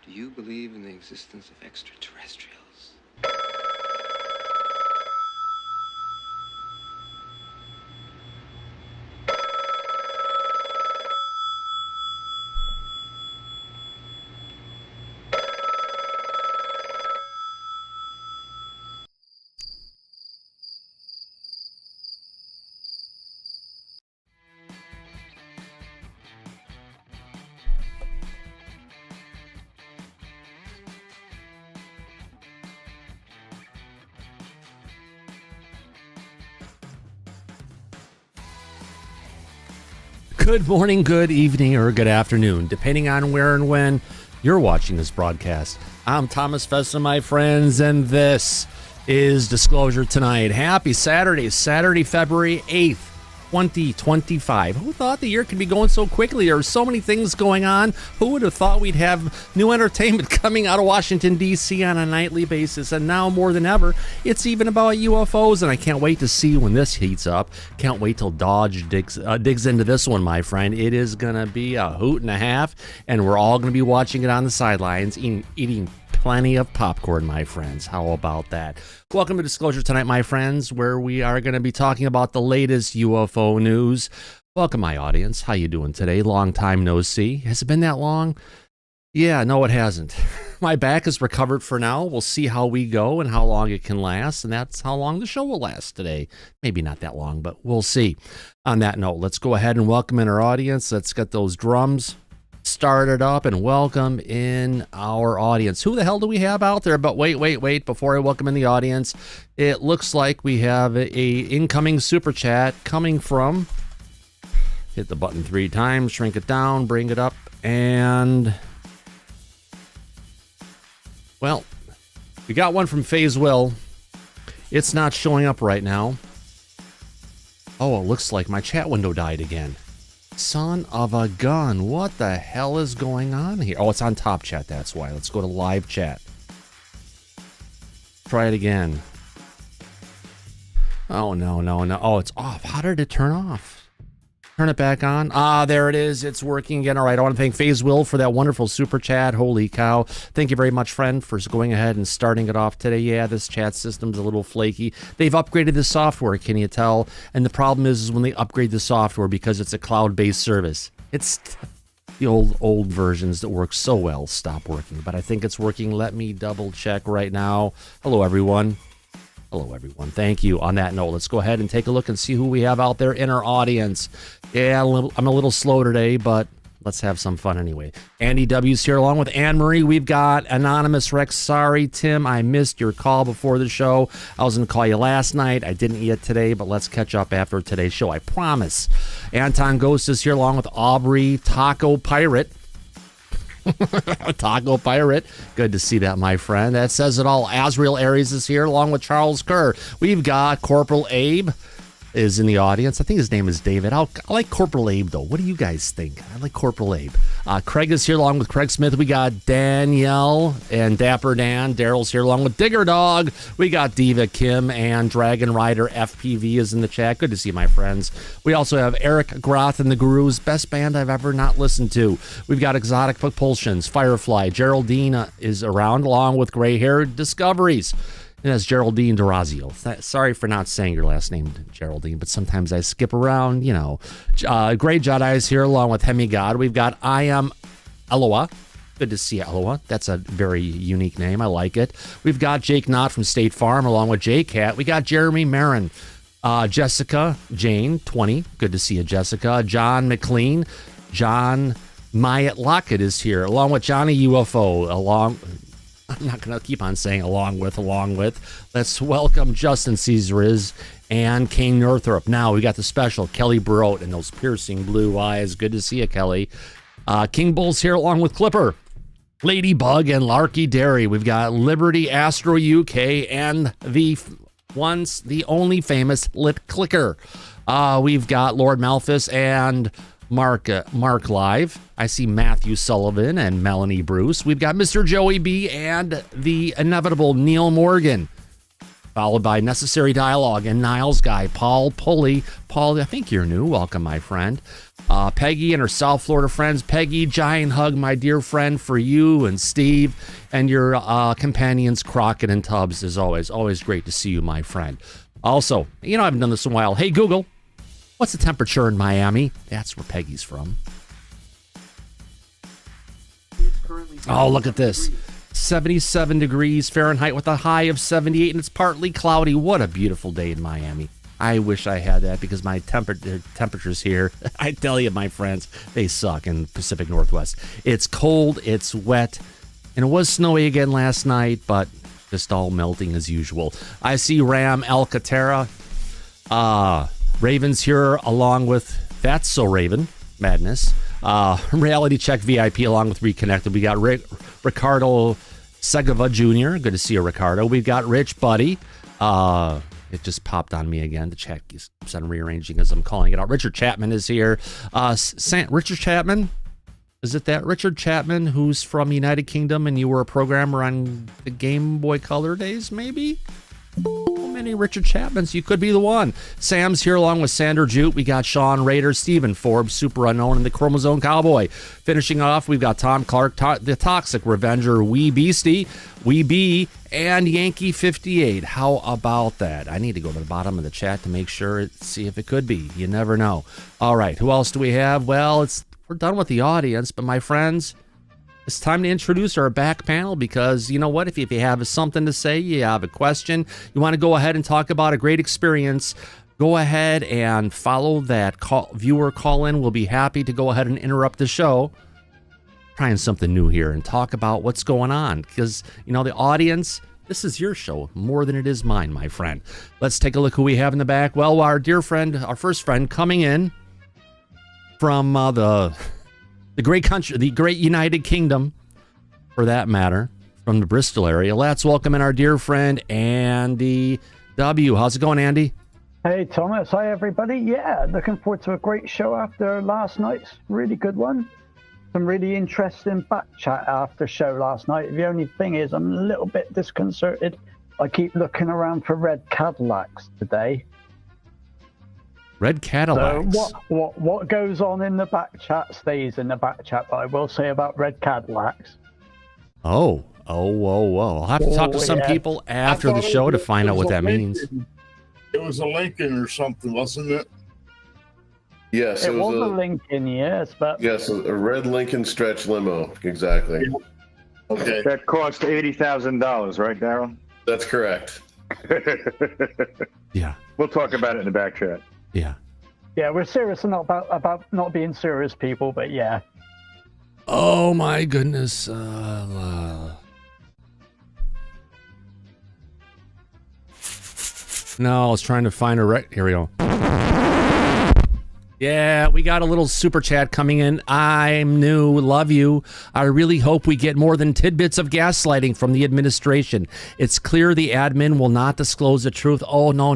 Do you believe in the existence of extraterrestrials? Good morning, good evening, or good afternoon, depending on where and when you're watching this broadcast. I'm Thomas Fessler, my friends, and this is Disclosure Tonight. Happy Saturday, February 8th, 2025. Who thought the year could be going so quickly? There are so many things going on. Who would have thought we'd have new entertainment coming out of Washington, D.C. on a nightly basis? And now more than ever, it's even about UFOs, and I can't wait to see when this heats up. Can't wait till Dodge digs into this one, my friend. It is going to be a hoot and a half, and we're all going to be watching it on the sidelines, eating plenty of popcorn, my friends. How about that? Welcome to Disclosure Tonight, my friends, where we are going to be talking about the latest UFO news. Welcome, my audience. How you doing today? Long time no see. Has it been that long? Yeah, no, it hasn't. My back is recovered for now. We'll see how we go and how long it can last, and that's how long the show will last today. Maybe not that long, but we'll see. On that note, let's go ahead and welcome in our audience. Let's get those drums started up and welcome in our audience. Who the hell do we have out there? But wait, before I welcome in the audience, it looks like we have a incoming super chat coming from, hit the button 3 times, shrink it down, bring it up, and well, we got one from Phase Will. It's not showing up right now. Oh, it looks like my chat window died again. Son of a gun. What the hell is going on here? Oh, it's on top chat. That's why. Let's go to live chat. Try it again. Oh, no. Oh, it's off. How did it turn off? Turn it back on. Ah, there it is. It's working again. All right. I want to thank FaZe Will for that wonderful super chat. Holy cow. Thank you very much, friend, for going ahead and starting it off today. Yeah, this chat system's a little flaky. They've upgraded the software, can you tell? And the problem is when they upgrade the software, because it's a cloud-based service, it's the old versions that work so well stop working. But I think it's working. Let me double check right now. Hello, everyone. Thank you. On that note, let's go ahead and take a look and see who we have out there in our audience. Yeah, I'm a little slow today, but let's have some fun anyway. Andy W's here along with Anne Marie. We've got Anonymous Rex. Sorry, Tim, I missed your call before the show. I was going to call you last night. I didn't yet today, but let's catch up after today's show, I promise. Anton Ghost is here along with Aubrey Taco Pirate. Taco Pirate. Good to see that, my friend. That says it all. Azrael Aries is here along with Charles Kerr. We've got Corporal Abe is in the audience. I think his name is David. I like Corporal Abe, though. What do you guys think? I like Corporal Abe. Craig is here along with Craig Smith. We got Danielle and Dapper Dan. Daryl's here along with Digger Dog. We got Diva Kim and Dragon Rider FPV is in the chat. Good to see you, my friends. We also have Eric Groth and the Gurus. Best band I've ever not listened to. We've got Exotic Propulsions, Firefly. Geraldine is around along with Gray Hair Discoveries. And that's Geraldine Durazio. Sorry for not saying your last name, Geraldine, but sometimes I skip around, you know. Gray Jedi is here along with Hemi God. We've got I Am Eloa. Good to see you, Eloa. That's a very unique name. I like it. We've got Jake Knott from State Farm along with J-Cat. We got Jeremy Marin. Jessica Jane, 20. Good to see you, Jessica. John McLean. John Myatt Lockett is here along with Johnny UFO. I'm not going to keep on saying along with. Let's welcome Justin Caesariz and Kane Northrup. Now we got the special Kelly Barot and those piercing blue eyes. Good to see you, Kelly. King Bull's here along with Clipper, Ladybug, and Larky Derry. We've got Liberty Astro UK and the only famous Lit Clicker. We've got Lord Malthus and Mark Live. I see Matthew Sullivan and Melanie Bruce. We've got Mr. Joey B and the inevitable Neil Morgan. followed by Necessary Dialogue and Niles Guy, Paul Pulley. Paul, I think you're new. Welcome, my friend. Peggy and her South Florida friends. Peggy, giant hug, my dear friend, for you and Steve and your companions, Crockett and Tubbs, as always. Always great to see you, my friend. Also, I haven't done this in a while. Hey, Google, what's the temperature in Miami? That's where Peggy's from. Oh, look at this. 77 degrees Fahrenheit with a high of 78, and it's partly cloudy. What a beautiful day in Miami. I wish I had that because my temperatures here, I tell you, my friends, they suck in Pacific Northwest. It's cold, it's wet, and it was snowy again last night, but just all melting as usual. I see Ram Alcatara. Raven's here along with That's So Raven, Madness. Reality Check VIP along with Reconnected. We got Ricardo Segava Jr. Good to see you, Ricardo. We've got Rich Buddy. It just popped on me again. The chat keeps on rearranging as I'm calling it out. Richard Chapman is here. Richard Chapman? Is it that Richard Chapman who's from United Kingdom and you were a programmer on the Game Boy Color days, maybe? So many Richard Chapmans. You could be the one. Sam's here along with Sander Jute. We got Sean Rader, Stephen Forbes, Super Unknown, and the Chromosome Cowboy. Finishing off, we've got Tom Clark, the Toxic Revenger, Wee Beastie, Wee Bee, and Yankee 58. How about that? I need to go to the bottom of the chat to make sure, see if it could be. You never know. All right, who else do we have? Well, we're done with the audience, but my friends, it's time to introduce our back panel because you know what? If you have something to say, you have a question, you want to go ahead and talk about a great experience, go ahead and follow that viewer call in. We'll be happy to go ahead and interrupt the show, trying something new here and talk about what's going on because, the audience, this is your show more than it is mine, my friend. Let's take a look who we have in the back. Well, our dear friend, our first friend coming in from the great country, the great United Kingdom, for that matter, from the Bristol area. Let's welcome in our dear friend, Andy W. How's it going, Andy? Hey, Thomas. Hi, everybody. Yeah, looking forward to a great show after last night's really good one. Some really interesting back chat after show last night. The only thing is I'm a little bit disconcerted. I keep looking around for red Cadillacs today. Red Cadillacs. So what goes on in the back chat stays in the back chat, but I will say about red Cadillacs. Whoa. I'll have to talk to some people after the show to find out what that means. It was a Lincoln or something, wasn't it? Yes, it was a Lincoln, yes. But yes, a red Lincoln stretch limo, exactly. Okay. That cost $80,000, right, Darryl? That's correct. Yeah. We'll talk about it in the back chat. Yeah. Yeah, we're serious and not about not being serious people, but yeah. Oh my goodness. No, I was trying to find here we go. Yeah, we got a little super chat coming in. I'm new, love you. I really hope we get more than tidbits of gaslighting from the administration. It's clear the admin will not disclose the truth. Oh, no.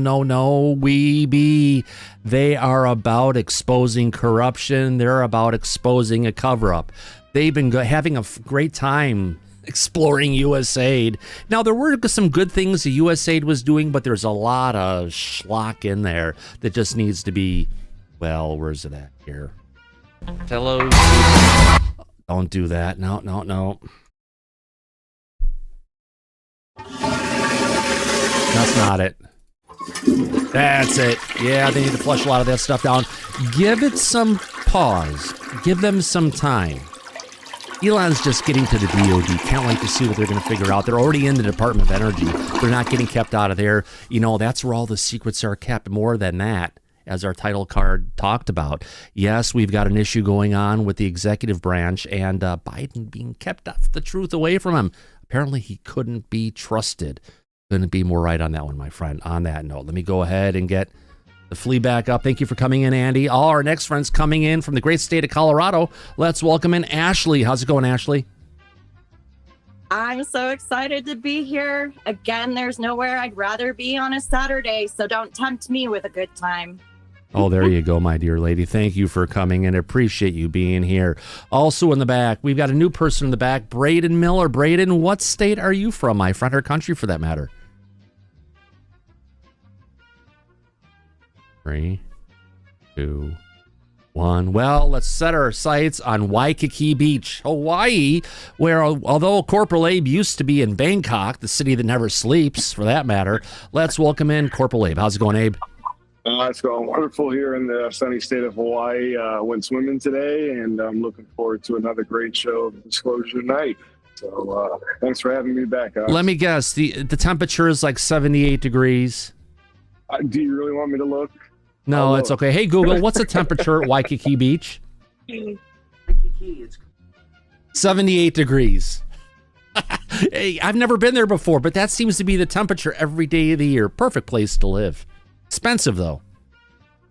They are about exposing corruption. They're about exposing a cover-up. They've been having a great time exploring USAID. Now, there were some good things the USAID was doing, but there's a lot of schlock in there that just needs to be... Well, where's it at here? Hello. Don't do that. No. That's not it. That's it. Yeah, they need to flush a lot of that stuff down. Give it some pause. Give them some time. Elon's just getting to the DOD. Can't wait to see what they're going to figure out. They're already in the Department of Energy. They're not getting kept out of there. That's where all the secrets are kept. More than that, as our title card talked about. Yes, we've got an issue going on with the executive branch and Biden being kept the truth away from him. Apparently, he couldn't be trusted. Couldn't be more right on that one, my friend. On that note, let me go ahead and get the flea back up. Thank you for coming in, Andy. All our next friends coming in from the great state of Colorado. Let's welcome in Ashley. How's it going, Ashley? I'm so excited to be here. Again, there's nowhere I'd rather be on a Saturday, so don't tempt me with a good time. Oh, there you go, my dear lady. Thank you for coming and appreciate you being here. Also in the back, we've got a new person in the back, Braden Miller. Braden, what state are you from, my friend, or country for that matter? 3, 2, 1. Well, let's set our sights on Waikiki Beach, Hawaii, where although Corporal Abe used to be in Bangkok, the city that never sleeps, for that matter, let's welcome in Corporal Abe. How's it going, Abe? It's going wonderful here in the sunny state of Hawaii. Went swimming today, and I'm looking forward to another great show of Disclosure tonight. So thanks for having me back, guys. Let me guess. The temperature is like 78 degrees. Do you really want me to look? No, it's okay. Hey, Google, what's the temperature at Waikiki Beach? Waikiki, it's 78 degrees. Hey, I've never been there before, but that seems to be the temperature every day of the year. Perfect place to live. Expensive, though.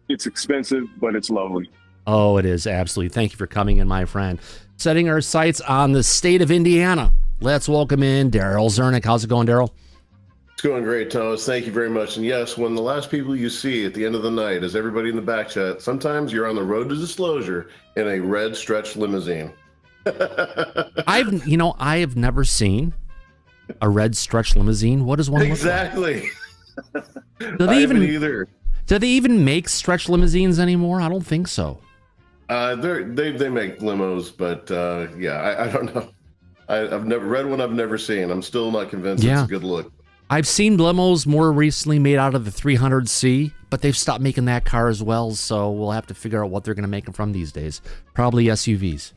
It's expensive, but it's lovely. Oh, it is. Absolutely. Thank you for coming in, my friend. Setting our sights on the state of Indiana. Let's welcome in Daryl Zernick. How's it going, Daryl? It's going great, Thomas. Thank you very much. And yes, when the last people you see at the end of the night is everybody in the back chat, sometimes you're on the road to disclosure in a red stretch limousine. I have never seen a red stretch limousine. What does one exactly. look like? Do they either. Do they even make stretch limousines anymore? I don't think so. They make limos, but yeah, I don't know. I've never read one. I've never seen. I'm still not convinced it's a good look. I've seen limos more recently made out of the 300C, but they've stopped making that car as well, so we'll have to figure out what they're going to make them from these days. Probably SUVs.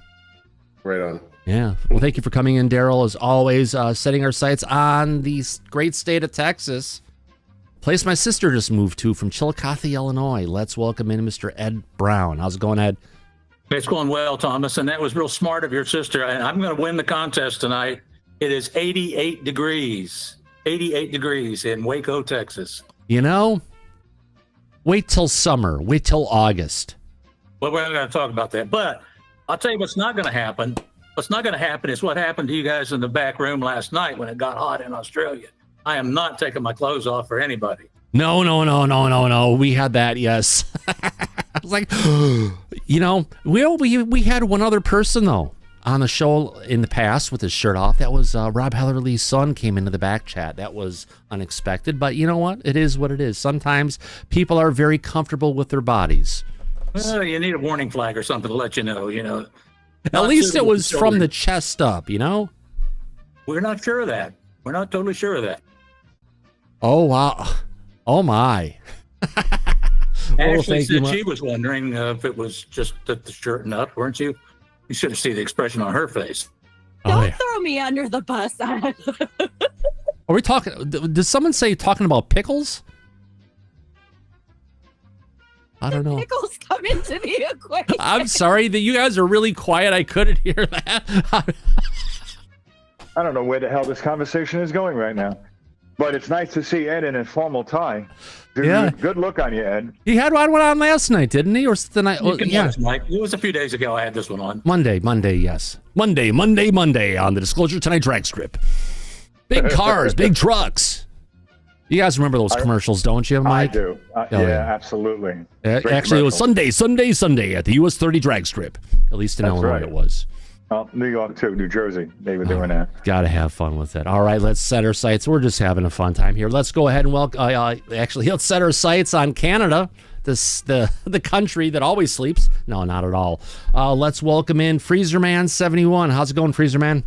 Right on. Yeah. Well, thank you for coming in, Daryl. As always, setting our sights on the great state of Texas. Place my sister just moved to from Chillicothe, Illinois. Let's welcome in Mr. Ed Brown. How's it going, Ed? It's going well, Thomas, and that was real smart of your sister. I'm going to win the contest tonight. It is 88 degrees. 88 degrees in Waco, Texas. You know, wait till summer. Wait till August. Well, we're not going to talk about that. But I'll tell you what's not going to happen. What's not going to happen is what happened to you guys in the back room last night when it got hot in Australia. I am not taking my clothes off for anybody. No. We had that, yes. I was like, you know, we had one other person, though, on the show in the past with his shirt off. That was Rob Hellerly's son came into the back chat. That was unexpected, but you know what? It is what it is. Sometimes people are very comfortable with their bodies. Well, you need a warning flag or something to let you know, At least it was from the chest up, you know? We're not sure of that. We're not totally sure of that. Oh, wow. Oh, my. Ashley said she was wondering if it was just the shirt and up, weren't you? You should have seen the expression on her face. Don't throw me under the bus. Are we talking? Did someone say talking about pickles? I don't know. Pickles come into the equation. I'm sorry that you guys are really quiet. I couldn't hear that. I don't know where the hell this conversation is going right now. But it's nice to see Ed in a formal tie. Yeah. Good look on you, Ed. He had one on last night, didn't he? Or the night? Yeah. Mike. It was a few days ago I had this one on. Monday, yes. Monday on the Disclosure Tonight drag strip. Big cars, big trucks. You guys remember those commercials, don't you, Mike? I do. Yeah, absolutely. Actually, it was Sunday at the US 30 drag strip. At least in Illinois it was. Well, New York, too. New Jersey. They were doing that. Got to have fun with it. All right, let's set our sights. We're just having a fun time here. Let's go ahead and let's set our sights on Canada, the country that always sleeps. No, not at all. Let's welcome in FreezerMan71. How's it going, FreezerMan?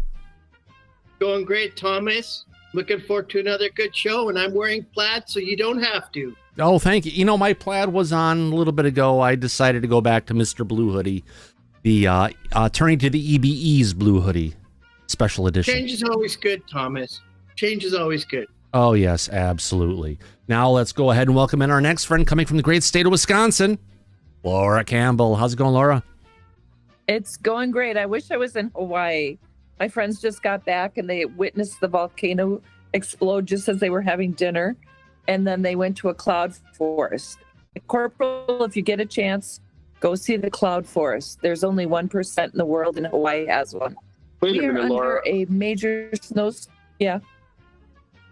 Going great, Thomas. Looking forward to another good show, and I'm wearing plaid, so you don't have to. Oh, thank you. You know, my plaid was on a little bit ago. I decided to go back to Mr. Blue Hoodie. The turning to the EBE's blue hoodie special edition. Change is always good, Thomas. Change is always good. Oh, yes, absolutely. Now let's go ahead and welcome in our next friend coming from the great state of Wisconsin, Laura Campbell. How's it going, Laura? It's going great. I wish I was in Hawaii. My friends just got back and they witnessed the volcano explode just as they were having dinner. And then they went to a cloud forest. Corporal, if you get a chance, go see the cloud forest. There's only 1% in the world, and Hawaii has one. Wait we a minute, are under Laura. a major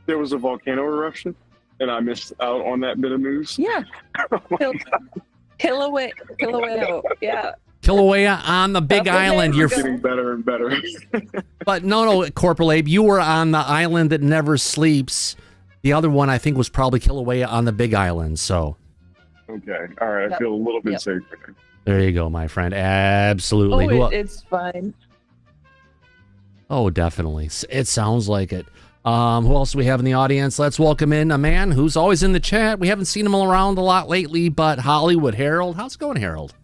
There was a volcano eruption, and I missed out on that bit of news. Yeah. Kilauea. Yeah. Kilauea on the Big Island. You're getting better and better. But no, Corporal Abe, you were on the island that never sleeps. The other one, I think, was probably Kilauea on the Big Island. So Okay. All right. I feel a little bit safer. There you go, my friend. Absolutely. Oh, it's fine. Oh, definitely. It sounds like it. Who else do we have in the audience? Let's welcome in a man who's always in the chat. We haven't seen him around a lot lately, but Hollywood Harold. How's it going, Harold?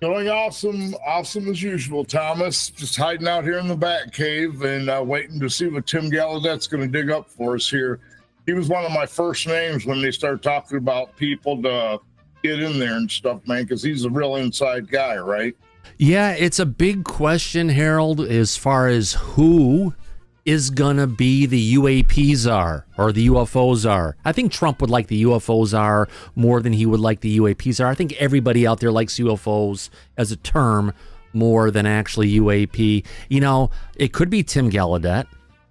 Going awesome as usual, Thomas. Just hiding out here in the back cave and waiting to see what Tim Gallaudet's going to dig up for us here. He was one of my first names when they started talking about people to get in there and stuff, man, because he's a real inside guy, right? Yeah, it's a big question, Harold, as far as who is going to be the UAP czar or the UFO czar. I think Trump would like the UFO czar more than he would like the UAP czar. I think everybody out there likes UFOs as a term more than actually UAP. You know, it could be Tim Gallaudet.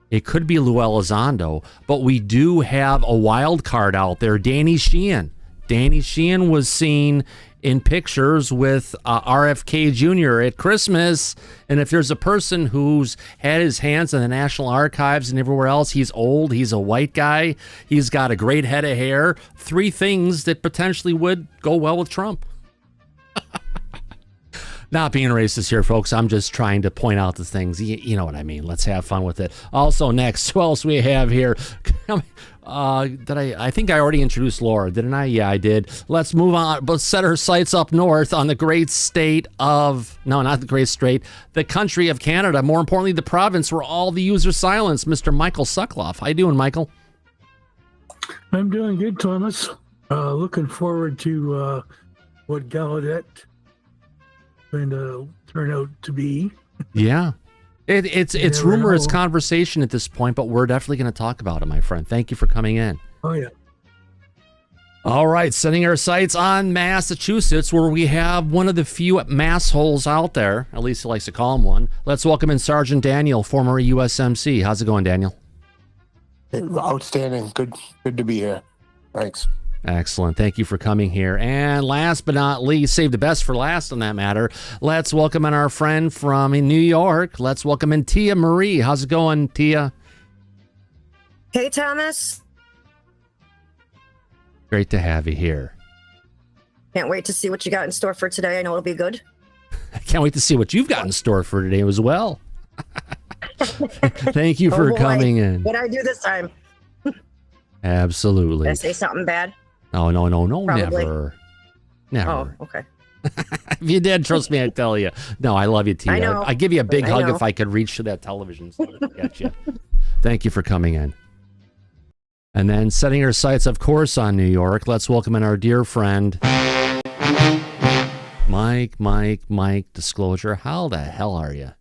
It could be Lou Elizondo, but we do have a wild card out there, Danny Sheehan. Danny Sheehan was seen in pictures with RFK Jr. at Christmas, and if there's a person who's had his hands in the National Archives and everywhere else, he's old, he's a white guy, he's got a great head of hair, 3 things that potentially would go well with Trump. Not being racist here, folks. I'm just trying to point out the things. You know what I mean. Let's have fun with it. Also, next, who else we have here? I think I already introduced Laura, didn't I? Yeah, I did. Let's move on. Let's set our sights up north on the great state of, no, not the great state, the country of Canada. More importantly, the province where all the users silence. Mr. Michael Sukloff. How you doing, Michael? I'm doing good, Thomas. Looking forward to what Gallaudet going to turn out to be. Yeah. It's rumor, it's conversation at this point, but we're definitely going to talk about it, my friend. Thank you for coming in. Oh, yeah. All right, setting our sights on Massachusetts, where we have one of the few mass holes out there. At least he likes to call him one. Let's welcome in Sergeant Daniel, former USMC. How's it going, Daniel? Outstanding. Good to be here. Thanks. Excellent. Thank you for coming here. And last but not least, save the best for last on that matter, let's welcome in our friend from New York. Let's welcome in Tia Marie. How's it going, Tia? Hey, Thomas. Great to have you here. Can't wait to see what you got in store for today. I know it'll be good. I can't wait to see what you've got in store for today as well. Thank you for coming in. What did I do this time? Absolutely. Did I say something bad? No, Probably. never. Oh, okay. If you did, trust me, I tell you. No, I love you, Tia. I know. I'd give you a big hug know. if I could reach to that television so I could get you. Thank you for coming in. And then setting our sights, of course, on New York, let's welcome in our dear friend, Mike, Disclosure. How the hell are you?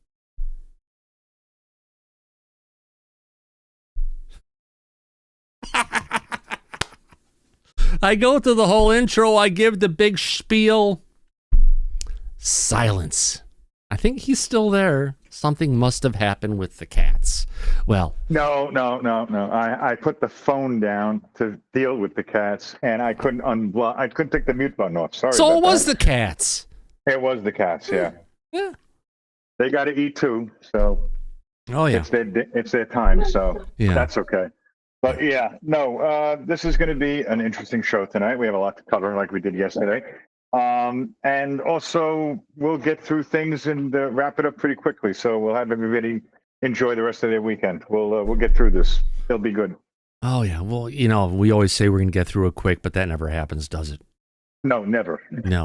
I go through the whole intro. I give the big spiel. Silence. I think he's still there. Something must have happened with the cats. Well, No. I put the phone down to deal with the cats, and I couldn't unblock. I couldn't take the mute button off. Sorry. so it about was that. the cats. It was the cats. Yeah. Yeah. They got to eat too, so. Oh yeah. It's their time, so Yeah. that's okay. But yeah, no. This is going to be an interesting show tonight. We have a lot to cover, like we did yesterday. And also we'll get through things and wrap it up pretty quickly. So we'll have everybody enjoy the rest of their weekend. We'll get through this. It'll be good. Oh yeah. Well, you know, we always say we're going to get through it quick, but that never happens, does it? No, never. No.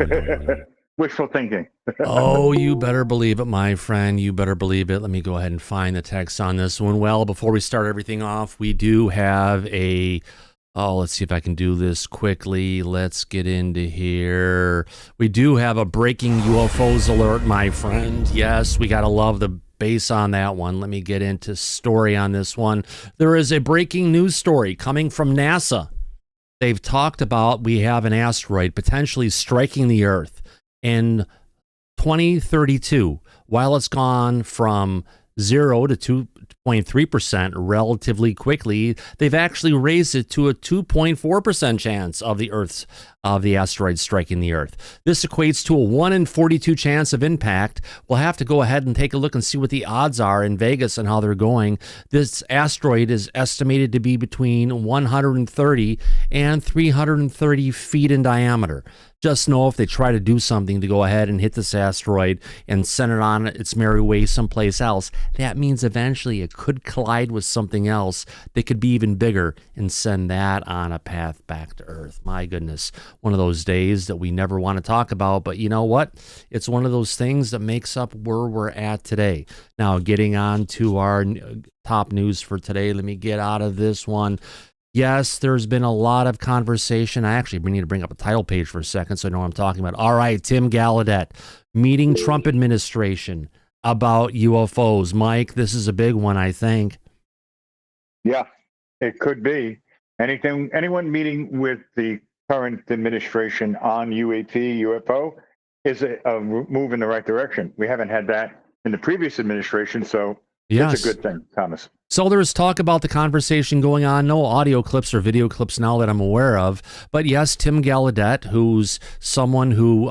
Wishful thinking. Oh, you better believe it, my friend. You better believe it. Let me go ahead and find the text on this one. Well, before we start everything off, we do have let's see if I can do this quickly. Let's get into here. We do have a breaking UFOs alert, my friend. Yes, we got to love the base on that one. Let me get into story on this one. There is a breaking news story coming from NASA. They've talked about we have an asteroid potentially striking the Earth in 2032, while it's gone from 0 to 2.3% relatively quickly. They've actually raised it to a 2.4% chance of the asteroid striking the Earth. This equates to a 1 in 42 chance of impact. We'll have to go ahead and take a look and see what the odds are in Vegas and how they're going. This asteroid is estimated to be between 130 and 330 feet in diameter. Just know if they try to do something to go ahead and hit this asteroid and send it on its merry way someplace else, that means eventually it could collide with something else that could be even bigger and send that on a path back to Earth. My goodness, one of those days that we never want to talk about, but you know what? It's one of those things that makes up where we're at today. Now, getting on to our top news for today, let me get out of this one. Yes, there's been a lot of conversation. We need to bring up a title page for a second so I know what I'm talking about. All right, Tim Gallaudet, meeting Trump administration about UFOs. Mike, this is a big one, I think. Yeah, it could be. Anyone meeting with the current administration on UAP, UFO is a move in the right direction. We haven't had that in the previous administration, so it's a good thing, Thomas. So there's talk about the conversation going on. No audio clips or video clips now that I'm aware of. But yes, Tim Gallaudet, who's someone who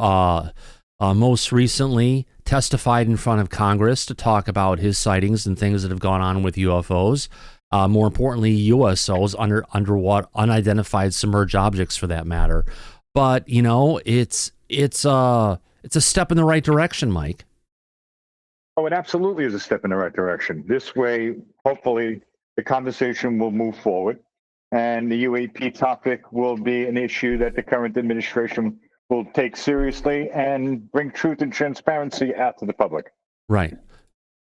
most recently testified in front of Congress to talk about his sightings and things that have gone on with UFOs. More importantly, USOs, underwater, unidentified submerged objects for that matter. But, you know, it's a step in the right direction, Mike. Oh, it absolutely is a step in the right direction. This way, hopefully, the conversation will move forward, and the UAP topic will be an issue that the current administration will take seriously and bring truth and transparency out to the public. Right.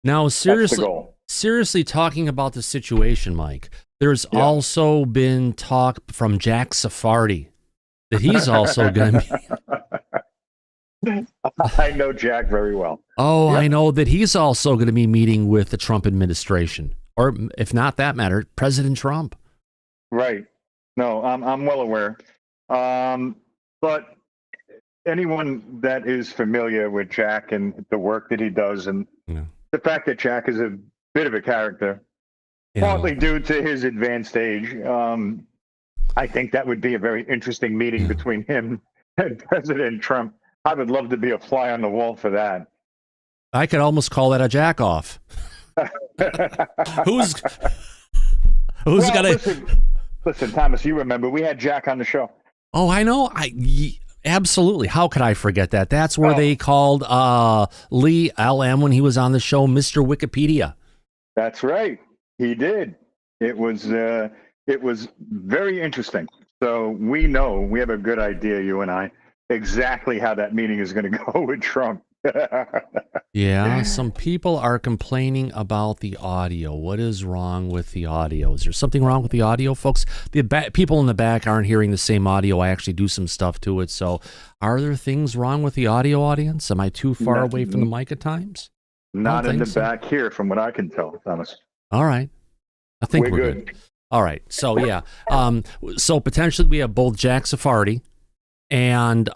Now, seriously talking about the situation, Mike, there's also been talk from Jack Sephardi that he's also going to be... I know Jack very well. Oh, yep. I know that he's also going to be meeting with the Trump administration, or if not that matter, President Trump. Right. No, I'm well aware. But anyone that is familiar with Jack and the work that he does, and the fact that Jack is a bit of a character, partly due to his advanced age, I think that would be a very interesting meeting between him and President Trump. I would love to be a fly on the wall for that. I could almost call that a jack off. Who's gonna listen, Thomas? You remember we had Jack on the show? Oh, I know. Absolutely. How could I forget that? That's where they called Lee LM when he was on the show, Mr. Wikipedia. That's right. He did. It was very interesting. So we have a good idea, you and I, exactly how that meeting is going to go with Trump. Yeah, some people are complaining about the audio. What is wrong with the audio? Is there something wrong with the audio, folks? The people in the back aren't hearing the same audio. I actually do some stuff to it. So are there things wrong with the audio, audience? Am I too far away from the mic at times? Not in the back here, from what I can tell, Thomas. All right. I think we're good. All right. So, yeah. So potentially we have both Jack Sephardi and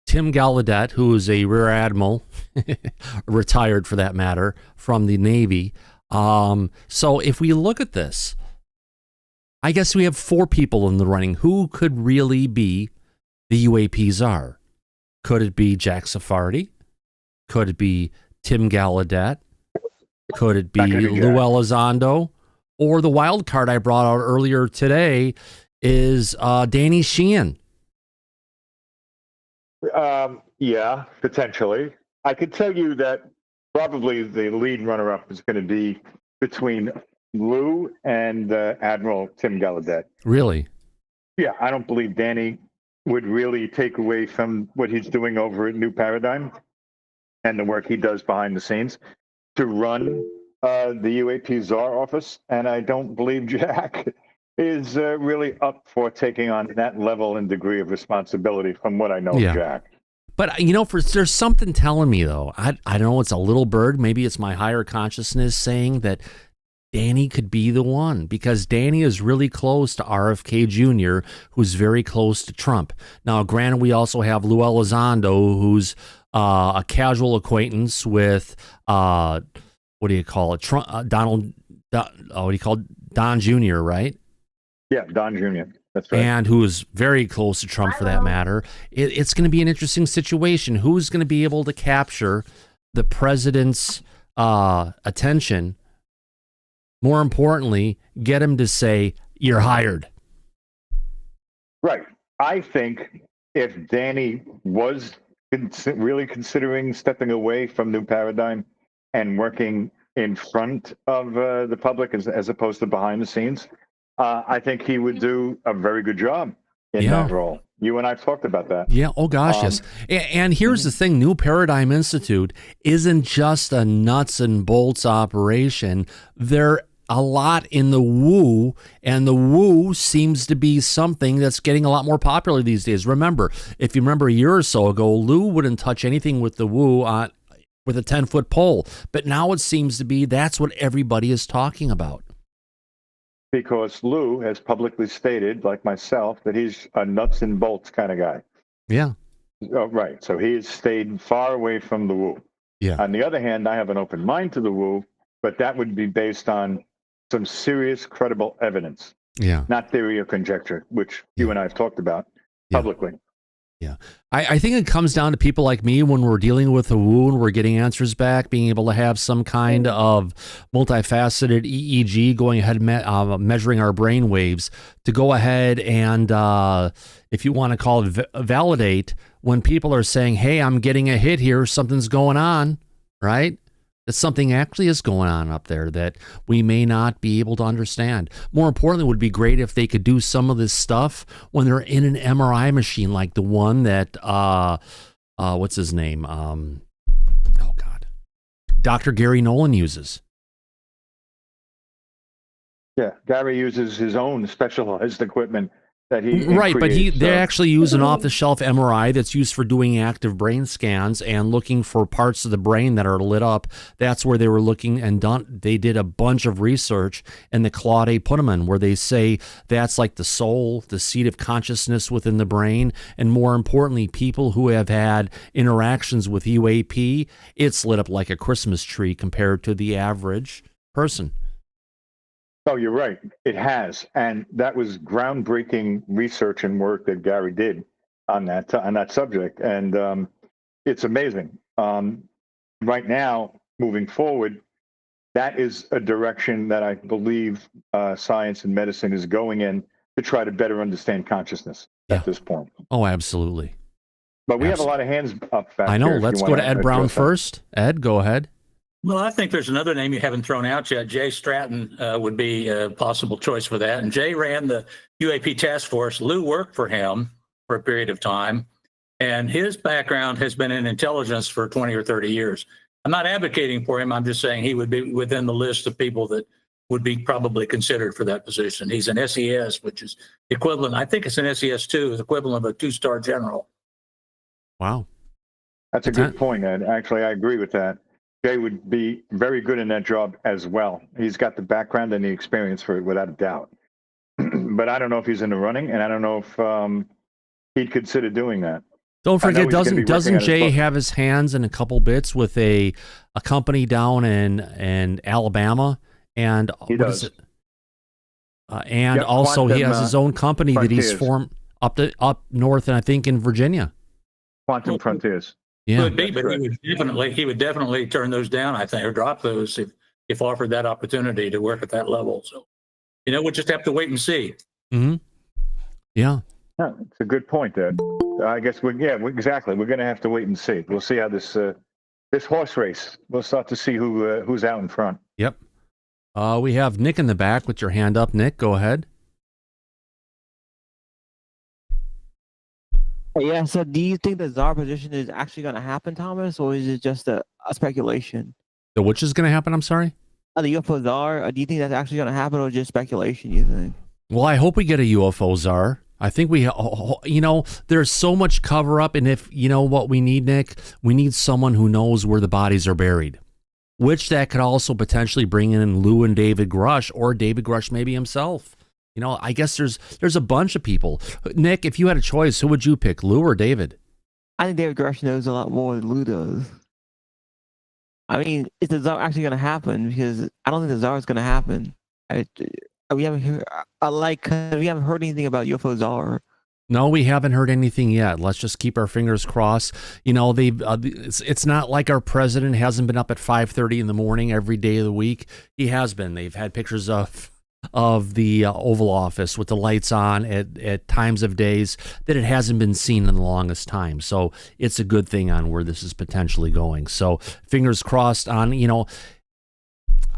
Tim Gallaudet, who is a rear admiral, retired for that matter, from the Navy. So if we look at this, I guess we have 4 people in the running. Who could really be the UAP czar? Could it be Jack Sephardi? Could it be Tim Gallaudet? Could it be Lou Elizondo? Or the wild card I brought out earlier today is Danny Sheehan. Yeah, potentially. I could tell you that probably the lead runner-up is going to be between Lou and Admiral Tim Gallaudet. Really? Yeah, I don't believe Danny would really take away from what he's doing over at New Paradigm and the work he does behind the scenes to run the UAP czar office. And I don't believe Jack is really up for taking on that level and degree of responsibility from what I know of Jack. But, you know, there's something telling me, though. I don't know, it's a little bird. Maybe it's my higher consciousness saying that Danny could be the one, because Danny is really close to RFK Jr., who's very close to Trump. Now, granted, we also have Lou Elizondo, who's a casual acquaintance with what do you call it? Don Jr., right? Yeah, Don Jr. That's right. And who is very close to Trump for that matter. It's going to be an interesting situation. Who's going to be able to capture the president's attention? More importantly, get him to say, "You're hired." Right. I think if Danny was really considering stepping away from New Paradigm and working in front of the public as opposed to behind the scenes, I think he would do a very good job in that role. You and I have talked about that. Yeah. Oh, gosh, yes. And here's the thing. New Paradigm Institute isn't just a nuts and bolts operation. They're a lot in the woo, and the woo seems to be something that's getting a lot more popular these days. Remember, if you remember a year or so ago, Lou wouldn't touch anything with the woo with a 10-foot pole. But now it seems to be that's what everybody is talking about. Because Lou has publicly stated, like myself, that he's a nuts and bolts kind of guy. Yeah. Oh, right. So he has stayed far away from the woo. Yeah. On the other hand, I have an open mind to the woo, but that would be based on some serious, credible evidence. Yeah. Not theory or conjecture, which you and I have talked about publicly. Yeah. I think it comes down to people like me when we're dealing with the woo and we're getting answers back, being able to have some kind of multifaceted EEG going ahead measuring our brain waves to go ahead and, if you want to call it validate, when people are saying, hey, I'm getting a hit here, something's going on, right? That something actually is going on up there that we may not be able to understand. More importantly, it would be great if they could do some of this stuff when they're in an MRI machine like the one that, what's his name? Dr. Gary Nolan uses. Yeah, Gary uses his own specialized equipment that he right, but creates, they actually use an off-the-shelf MRI that's used for doing active brain scans and looking for parts of the brain that are lit up. That's where they were looking and they did a bunch of research in the Claude A. Puneman, where they say that's like the soul, the seat of consciousness within the brain, and more importantly, people who have had interactions with UAP, it's lit up like a Christmas tree compared to the average person. Oh, you're right. It has, and that was groundbreaking research and work that Gary did on that subject, and it's amazing. Right now, moving forward, that is a direction that I believe science and medicine is going in to try to better understand consciousness at this point. Oh, absolutely. But we have a lot of hands up back I know. here, Let's go to Ed Brown first. Ed, go ahead. Well, I think there's another name you haven't thrown out yet. Jay Stratton would be a possible choice for that. And Jay ran the UAP task force. Lou worked for him for a period of time. And his background has been in intelligence for 20 or 30 years. I'm not advocating for him. I'm just saying he would be within the list of people that would be probably considered for that position. He's an SES, which is equivalent. I think it's an SES-2, is equivalent of a 2-star general. Wow. That's a good point, Ed. Actually, I agree with that. Jay would be very good in that job as well. He's got the background and the experience for it, without a doubt. But I don't know if he's in the running, and I don't know if he'd consider doing that. Don't forget, doesn't Jay have his hands in a couple bits with a company down in Alabama? And he does. And also Quantum, he has his own company Frontiers. That he's formed up north, and I think in Virginia. Quantum Frontiers. Yeah. Could be, but he would definitely turn those down, I think, or drop those if offered that opportunity to work at that level. So, we'll just have to wait and see. Mm-hmm. Yeah. Yeah, it's a good point, Ed. I guess exactly. We're going to have to wait and see. We'll see how this horse race. We'll start to see who's out in front. Yep. We have Nick in the back with your hand up. Nick, go ahead. Yeah, so do you think the czar position is actually going to happen, Thomas, or is it just a speculation? The which is going to happen, I'm sorry? The UFO czar, do you think that's actually going to happen, or just speculation, you think? Well, I hope we get a UFO czar. I think there's so much cover up, and if, what we need, Nick, we need someone who knows where the bodies are buried, which that could also potentially bring in Lou and David Grush, or David Grush maybe himself. I guess there's a bunch of people. Nick, if you had a choice, who would you pick, Lou or David? I think David Grush knows a lot more than Lou does. I mean, is the czar actually going to happen? Because I don't think the czar is going to happen. We haven't heard, we haven't heard anything about UFO czar. No, we haven't heard anything yet. Let's just keep our fingers crossed. You know, it's not like our president hasn't been up at 5:30 in the morning every day of the week. He has been. They've had pictures of the Oval Office with the lights on at times of days that it hasn't been seen in the longest time. So it's a good thing on where this is potentially going. So fingers crossed on, you know,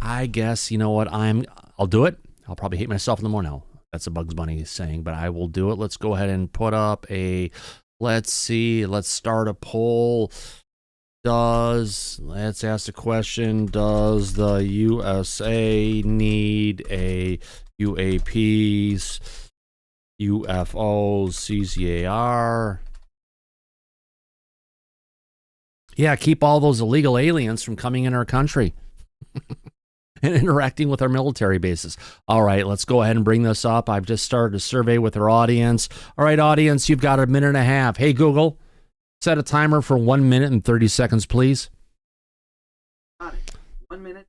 I guess, you know what, I'll do it. I'll probably hate myself in the morning. No, that's a Bugs Bunny saying, but I will do it. Let's go ahead and put up let's start a poll. Let's ask the question, does the USA need a UAPs, UFOs, CZAR? Yeah, keep all those illegal aliens from coming in our country and interacting with our military bases. All right, let's go ahead and bring this up. I've just started a survey with our audience. All right, audience, you've got a minute and a half. Hey, Google, set a timer for 1 minute and 30 seconds, please. 1 minute.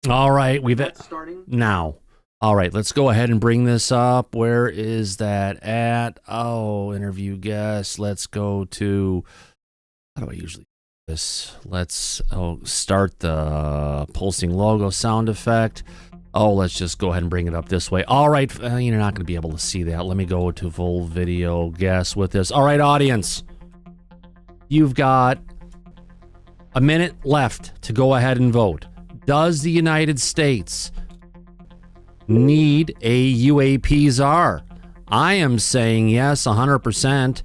All right, we've starting now. All right, let's go ahead and bring this up. Where is that at? Oh, interview guest. Let's go to, how do I usually do this? Let's start the pulsing logo sound effect. Oh, let's just go ahead and bring it up this way. All right, you're not going to be able to see that. Let me go to full video guest with this. All right, audience. You've got a minute left to go ahead and vote. Does the United States need a UAP czar? I am saying yes, 100%.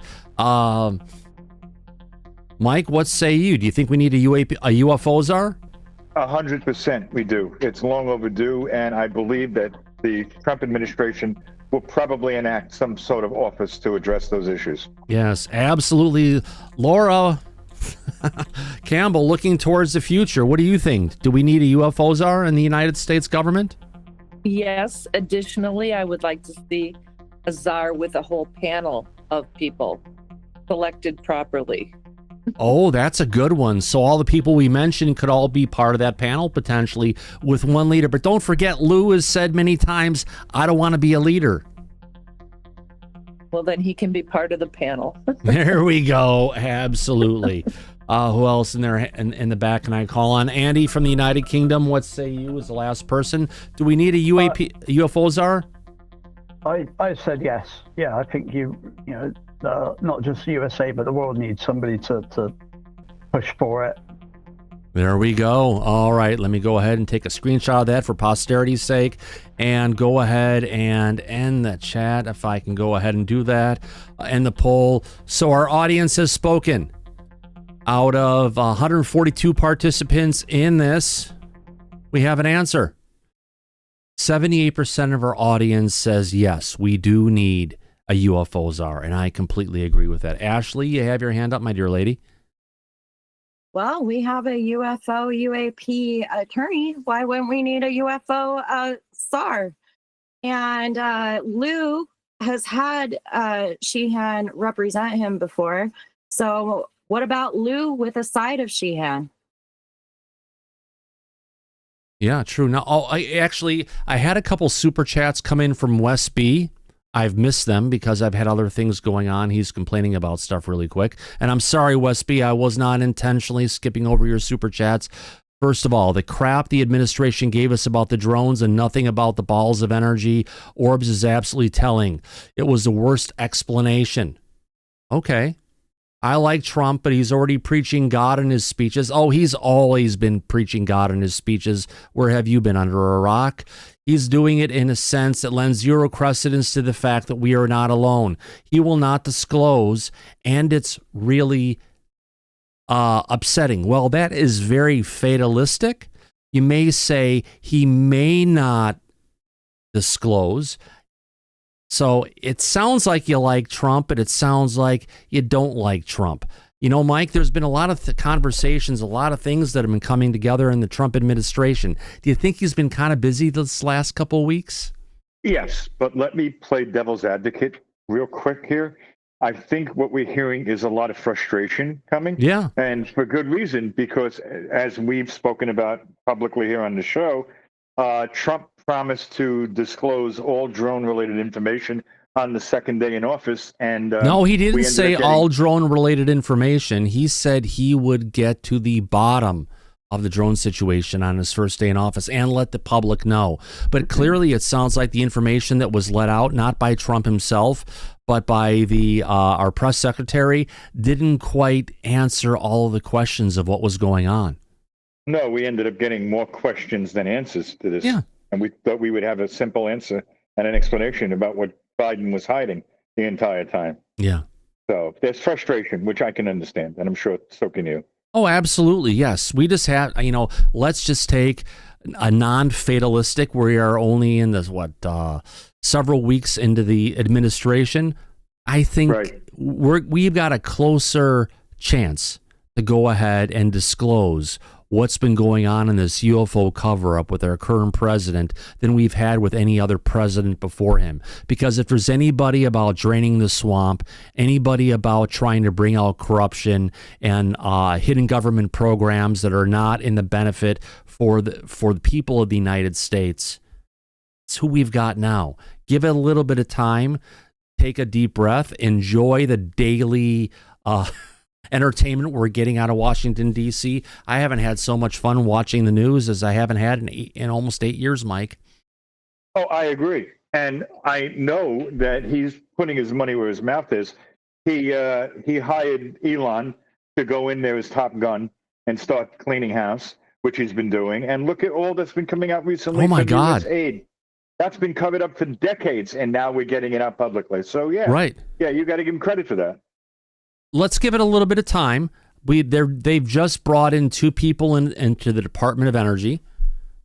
Mike, what say you? Do you think we need a UFO czar? 100% we do. It's long overdue, and I believe that the Trump administration will probably enact some sort of office to address those issues. Yes, absolutely. Laura Campbell, looking towards the future, what do you think? Do we need a UFO czar in the United States government? Yes. Additionally, I would like to see a czar with a whole panel of people selected properly. Oh, that's a good one. So all the people we mentioned could all be part of that panel, potentially, with one leader. But don't forget, Lou has said many times, I don't want to be a leader. Well, then he can be part of the panel. There we go. Absolutely. Who else in there in the back can I call on? Andy from the United Kingdom. What say you as the last person? Do we need a UFO czar? I said yes. Yeah, I think not just the USA, but the world needs somebody to push for it. There we go. All right, let me go ahead and take a screenshot of that for posterity's sake and go ahead and end the chat if I can go ahead and do that. End the poll. So our audience has spoken. Out of 142 participants in this, we have an answer. 78% of our audience says yes, we do need a UFO czar, and I completely agree with that. Ashley, you have your hand up, my dear lady. Well, we have a UFO UAP attorney. Why wouldn't we need a UFO czar? And Lou has had Sheehan represent him before. So what about Lou with a side of Sheehan? Yeah, true. Now, I had a couple super chats come in from West B. I've missed them because I've had other things going on. He's complaining about stuff really quick. And I'm sorry, West B, I was not intentionally skipping over your super chats. First of all, the crap the administration gave us about the drones and nothing about the balls of energy orbs is absolutely telling. It was the worst explanation. Okay. I like Trump, but he's already preaching God in his speeches. Oh, he's always been preaching God in his speeches. Where have you been, under a rock? He's doing it in a sense that lends zero credence to the fact that we are not alone. He will not disclose, and it's really upsetting. Well, that is very fatalistic. You may say he may not disclose. So it sounds like you like Trump, but it sounds like you don't like Trump. You know, Mike, there's been a lot of conversations, a lot of things that have been coming together in the Trump administration. Do you think he's been kind of busy this last couple of weeks? Yes, but let me play devil's advocate real quick here. I think what we're hearing is a lot of frustration coming. Yeah. And for good reason, because as we've spoken about publicly here on the show, Trump promised to disclose all drone-related information on the second day in office. And no, he didn't say all drone-related information. He said he would get to the bottom of the drone situation on his first day in office and let the public know. But clearly it sounds like the information that was let out, not by Trump himself, but by our press secretary, didn't quite answer all of the questions of what was going on. No, we ended up getting more questions than answers to this. Yeah. And we thought we would have a simple answer and an explanation about what Biden was hiding the entire time. Yeah. So there's frustration, which I can understand, and I'm sure so can you. Oh, absolutely. Yes. We just have, let's just take a non-fatalistic, we are only in this, several weeks into the administration. I think we've got a closer chance to go ahead and disclose what's been going on in this UFO cover-up with our current president than we've had with any other president before him. Because if there's anybody about draining the swamp, anybody about trying to bring out corruption and hidden government programs that are not in the benefit for the people of the United States, it's who we've got now. Give it a little bit of time, take a deep breath, enjoy the daily entertainment we're getting out of Washington, D.C. I haven't had so much fun watching the news as I haven't had in almost 8 years, Mike. Oh, I agree. And I know that he's putting his money where his mouth is. He hired Elon to go in there as Top Gun and start cleaning house, which he's been doing. And look at all that's been coming out recently. Oh, my from God. US aid. That's been covered up for decades, and now we're getting it out publicly. So, yeah. Right. Yeah, you got to give him credit for that. Let's give it a little bit of time. They've just brought in 2 people into the Department of Energy,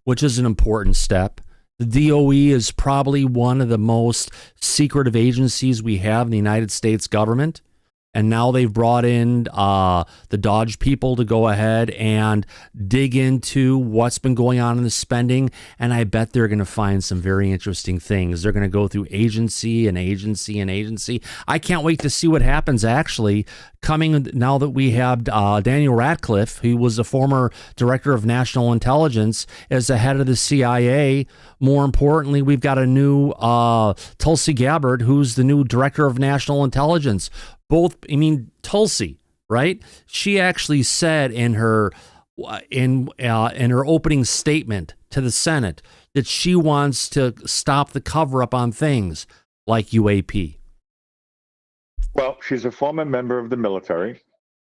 which is an important step. The DOE is probably one of the most secretive agencies we have in the United States government. And now they've brought in the Dodge people to go ahead and dig into what's been going on in the spending. And I bet they're going to find some very interesting things. They're going to go through agency and agency and agency. I can't wait to see what happens actually coming now that we have Daniel Ratcliffe, who was a former director of national intelligence, as the head of the CIA. More importantly, we've got a new Tulsi Gabbard, who's the new director of national intelligence. Tulsi, right? She actually said in her opening statement to the Senate that she wants to stop the cover-up on things like UAP. Well, she's a former member of the military,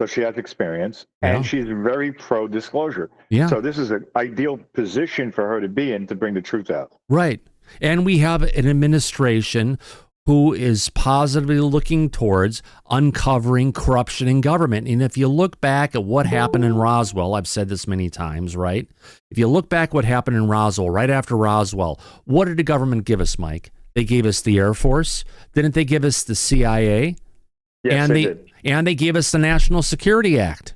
so she has experience, and she's very pro-disclosure. Yeah. So this is an ideal position for her to be in to bring the truth out. Right. And we have an administration who is positively looking towards uncovering corruption in government. And if you look back at what happened in Roswell, I've said this many times, right? If you look back what happened in Roswell, right after Roswell, what did the government give us, Mike? They gave us the Air Force. Didn't they give us the CIA? Yes, they did. And they gave us the National Security Act,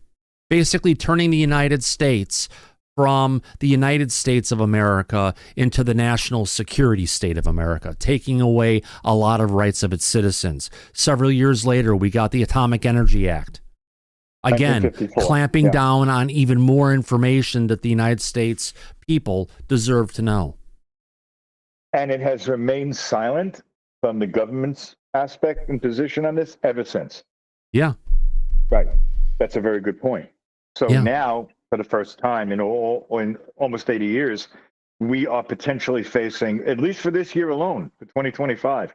basically turning the United States from the United States of America into the national security state of America, taking away a lot of rights of its citizens. Several years later, we got the Atomic Energy Act. Again, clamping down on even more information that the United States people deserve to know. And it has remained silent from the government's aspect and position on this ever since. Yeah. Right. That's a very good point. So now, for the first time in almost 80 years, we are potentially facing, at least for this year alone, for 2025,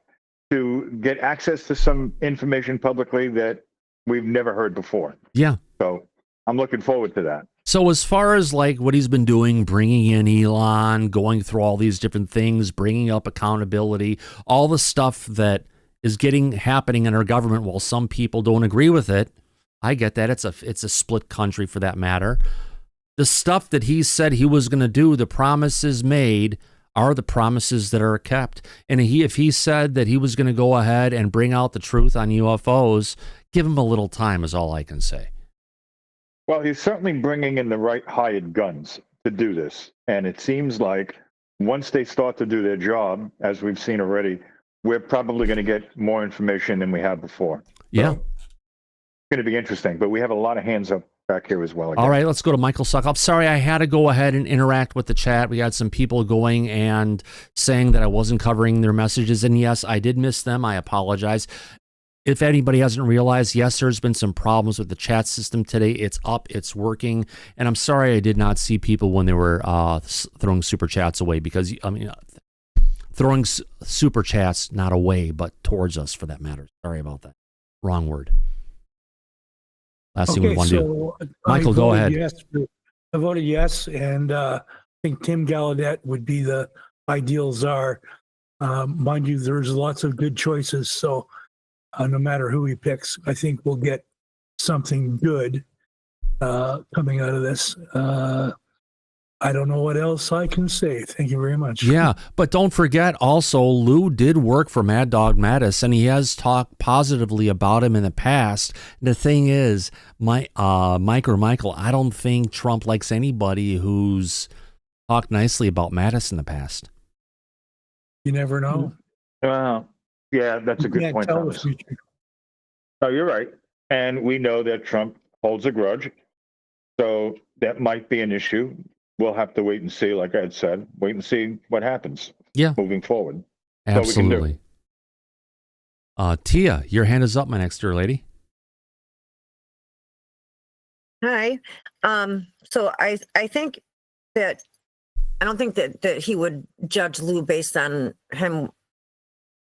to get access to some information publicly that we've never heard before. Yeah. So I'm looking forward to that. So as far as like what he's been doing, bringing in Elon, going through all these different things, bringing up accountability, all the stuff that is happening in our government while some people don't agree with it, I get that. It's a split country for that matter. The stuff that he said he was going to do, the promises made are the promises that are kept. And if he said that he was going to go ahead and bring out the truth on UFOs, give him a little time is all I can say. Well, he's certainly bringing in the right hired guns to do this. And it seems like once they start to do their job, as we've seen already, we're probably going to get more information than we have before. Yeah. It's going to be interesting, but we have a lot of hands up back here as well. Again. All right, let's go to Michael Suckup. Sorry, I had to go ahead and interact with the chat. We had some people going and saying that I wasn't covering their messages. And yes, I did miss them. I apologize. If anybody hasn't realized, yes, there's been some problems with the chat system today. It's up, it's working. And I'm sorry I did not see people when they were throwing super chats away, because, I mean, throwing super chats, not away, but towards us for that matter. Sorry about that. Wrong word. Last thing we want to do. Michael, go ahead. Yes, I voted yes, and I think Tim Gallaudet would be the ideal czar. Mind you, there's lots of good choices, so no matter who he picks, I think we'll get something good coming out of this. I don't know what else I can say. Thank you very much. Yeah, but don't forget also, Lou did work for Mad Dog Mattis, and he has talked positively about him in the past. The thing is, Mike or Michael, I don't think Trump likes anybody who's talked nicely about Mattis in the past. You never know. Yeah, that's a good point. Oh, you're right. And we know that Trump holds a grudge. So that might be an issue. We'll have to wait and see, like I had said, wait and see what happens. Yeah. Moving forward. Absolutely. Tia, your hand is up, my next door lady. Hi. So I think that I don't think that he would judge Lou based on him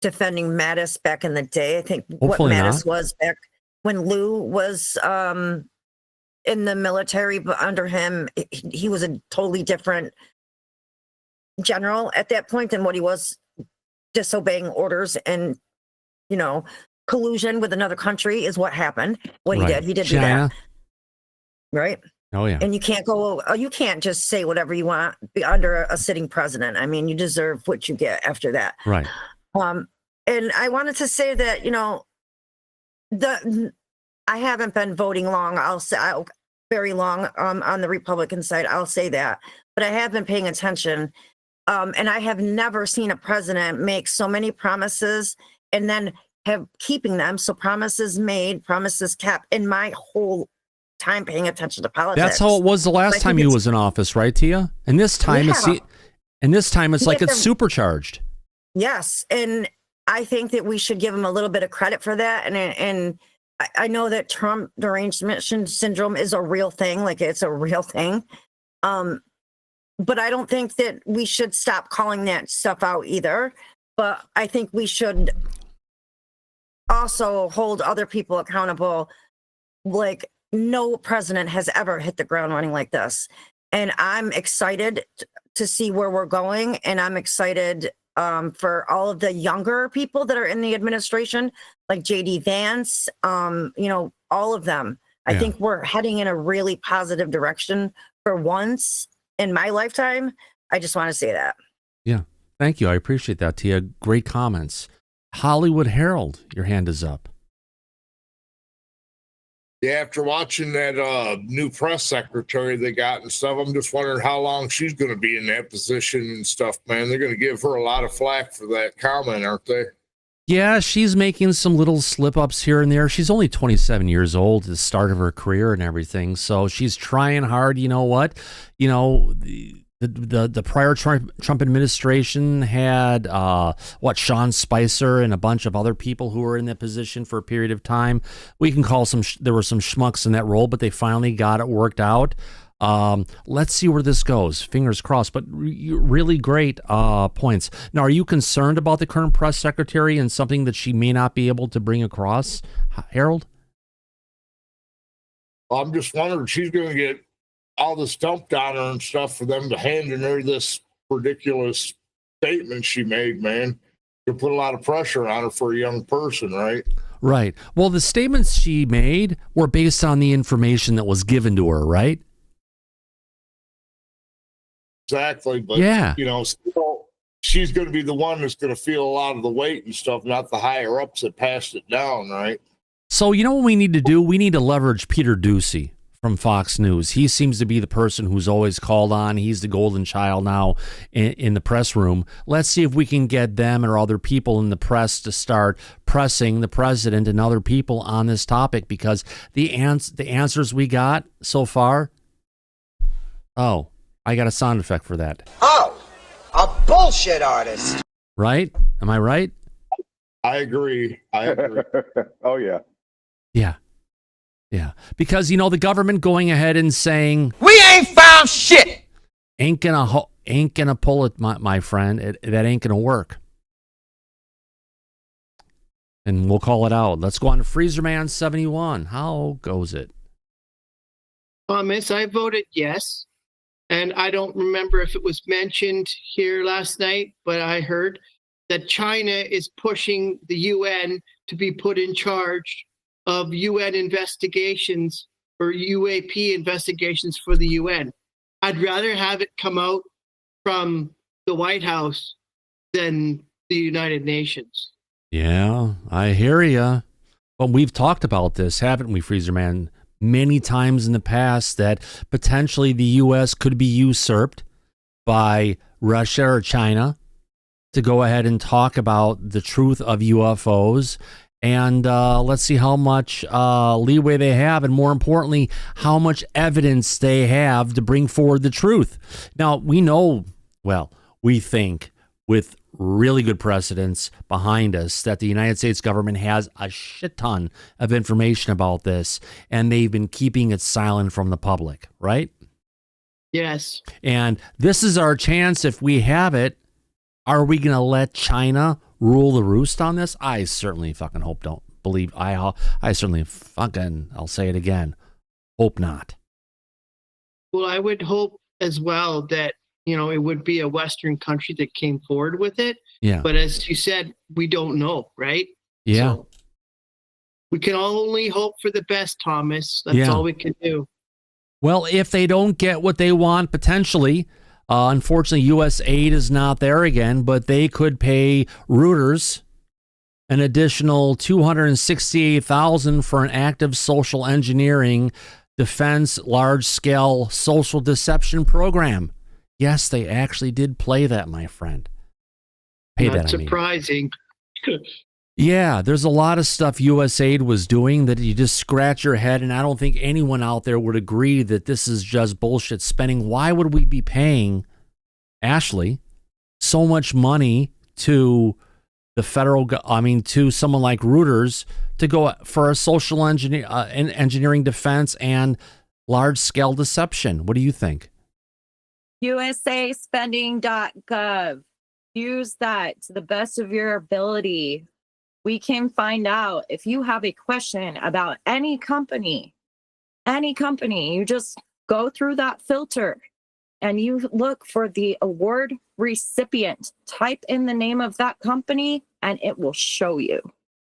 defending Mattis back in the day. I think Hopefully what Mattis not. was back when Lou was in the military, but under him, he was a totally different general at that point than what he was, disobeying orders and, you know, collusion with another country is what happened. What he did do that. Right. Oh, yeah. And you can't just say whatever you want under a sitting president. I mean, you deserve what you get after that. Right. And I wanted to say that, you know, I haven't been voting long. Very long on the Republican side. I'll say that, but I have been paying attention, and I have never seen a president make so many promises and then have keeping them. So promises made, promises kept. In my whole time paying attention to politics, That's how it was the last time he was in office, right, Tia? And this time, it's like it's supercharged. Yes, and I think that we should give him a little bit of credit for that, and I know that Trump derangement syndrome is a real thing, like it's a real thing. But I don't think that we should stop calling that stuff out either. But I think we should also hold other people accountable. Like no president has ever hit the ground running like this. And I'm excited to see where we're going. And I'm excited for all of the younger people that are in the administration, like JD Vance, you know, all of them. I think we're heading in a really positive direction for once in my lifetime. I just want to say that. Yeah. Thank you. I appreciate that, Tia. Great comments. Hollywood Herald, your hand is up. Yeah, after watching that new press secretary they got and stuff, I'm just wondering how long she's going to be in that position and stuff, man. They're going to give her a lot of flack for that comment, aren't they? Yeah, she's making some little slip-ups here and there. She's only 27 years old at the start of her career and everything, so she's trying hard. You know what? You know, the prior Trump administration had Sean Spicer and a bunch of other people who were in that position for a period of time. We can call there were some schmucks in that role, but they finally got it worked out. Let's see where this goes. Fingers crossed, but really great points. Now, are you concerned about the current press secretary and something that she may not be able to bring across, Harold? I'm just wondering, she's going to get all this dumped on her and stuff for them to hand in her this ridiculous statement she made, man. You put a lot of pressure on her for a young person, right? Right. Well, the statements she made were based on the information that was given to her, right? Exactly. But, yeah, you know, still, she's going to be the one that's going to feel a lot of the weight and stuff, not the higher ups that passed it down, right? So, you know what we need to do? We need to leverage Peter Doocy from Fox News. He seems to be the person who's always called on. He's the golden child now in the press room. Let's see if we can get them or other people in the press to start pressing the president and other people on this topic, because the answers we got so far. Oh, I got a sound effect for that. Oh, a bullshit artist. Right? Am I right? I agree. Oh, yeah. Yeah. Yeah. Because, the government going ahead and saying, we ain't found shit. Ain't gonna pull it, my friend. That ain't gonna work. And we'll call it out. Let's go on to Freezerman 71. How goes it? Thomas, I voted yes. And I don't remember if it was mentioned here last night, but I heard that China is pushing the UN to be put in charge of UN investigations or UAP investigations for the UN. I'd rather have it come out from the White House than the United Nations. Yeah, I hear you. But we've talked about this, haven't we, Freezerman, many times in the past, that potentially the U.S. could be usurped by Russia or China to go ahead and talk about the truth of UFOs. And let's see how much leeway they have, and more importantly, how much evidence they have to bring forward the truth. Now, we know, we think with really good precedents behind us that the United States government has a shit ton of information about this, and they've been keeping it silent from the public, right? Yes. And this is our chance. If we have it, are we going to let China rule the roost on this? I certainly fucking hope don't believe. I certainly fucking, I'll say it again, hope not. Well, I would hope as well that, it would be a Western country that came forward with it. Yeah. But as you said, we don't know, right? Yeah. So we can only hope for the best, Thomas. That's all we can do. Well, if they don't get what they want, potentially, unfortunately, U.S. aid is not there again, but they could pay Reuters an additional $268,000 for an active social engineering defense large-scale social deception program. Yes, they actually did play that, my friend. Not surprising. Yeah, there's a lot of stuff USAID was doing that you just scratch your head, and I don't think anyone out there would agree that this is just bullshit spending. Why would we be paying, Ashley, so much money to the to someone like Reuters to go for a social engineering defense and large-scale deception? What do you think? USAspending.gov. Use that to the best of your ability. We can find out if you have a question about any company, you just go through that filter and you look for the award recipient, type in the name of that company, and it will show you.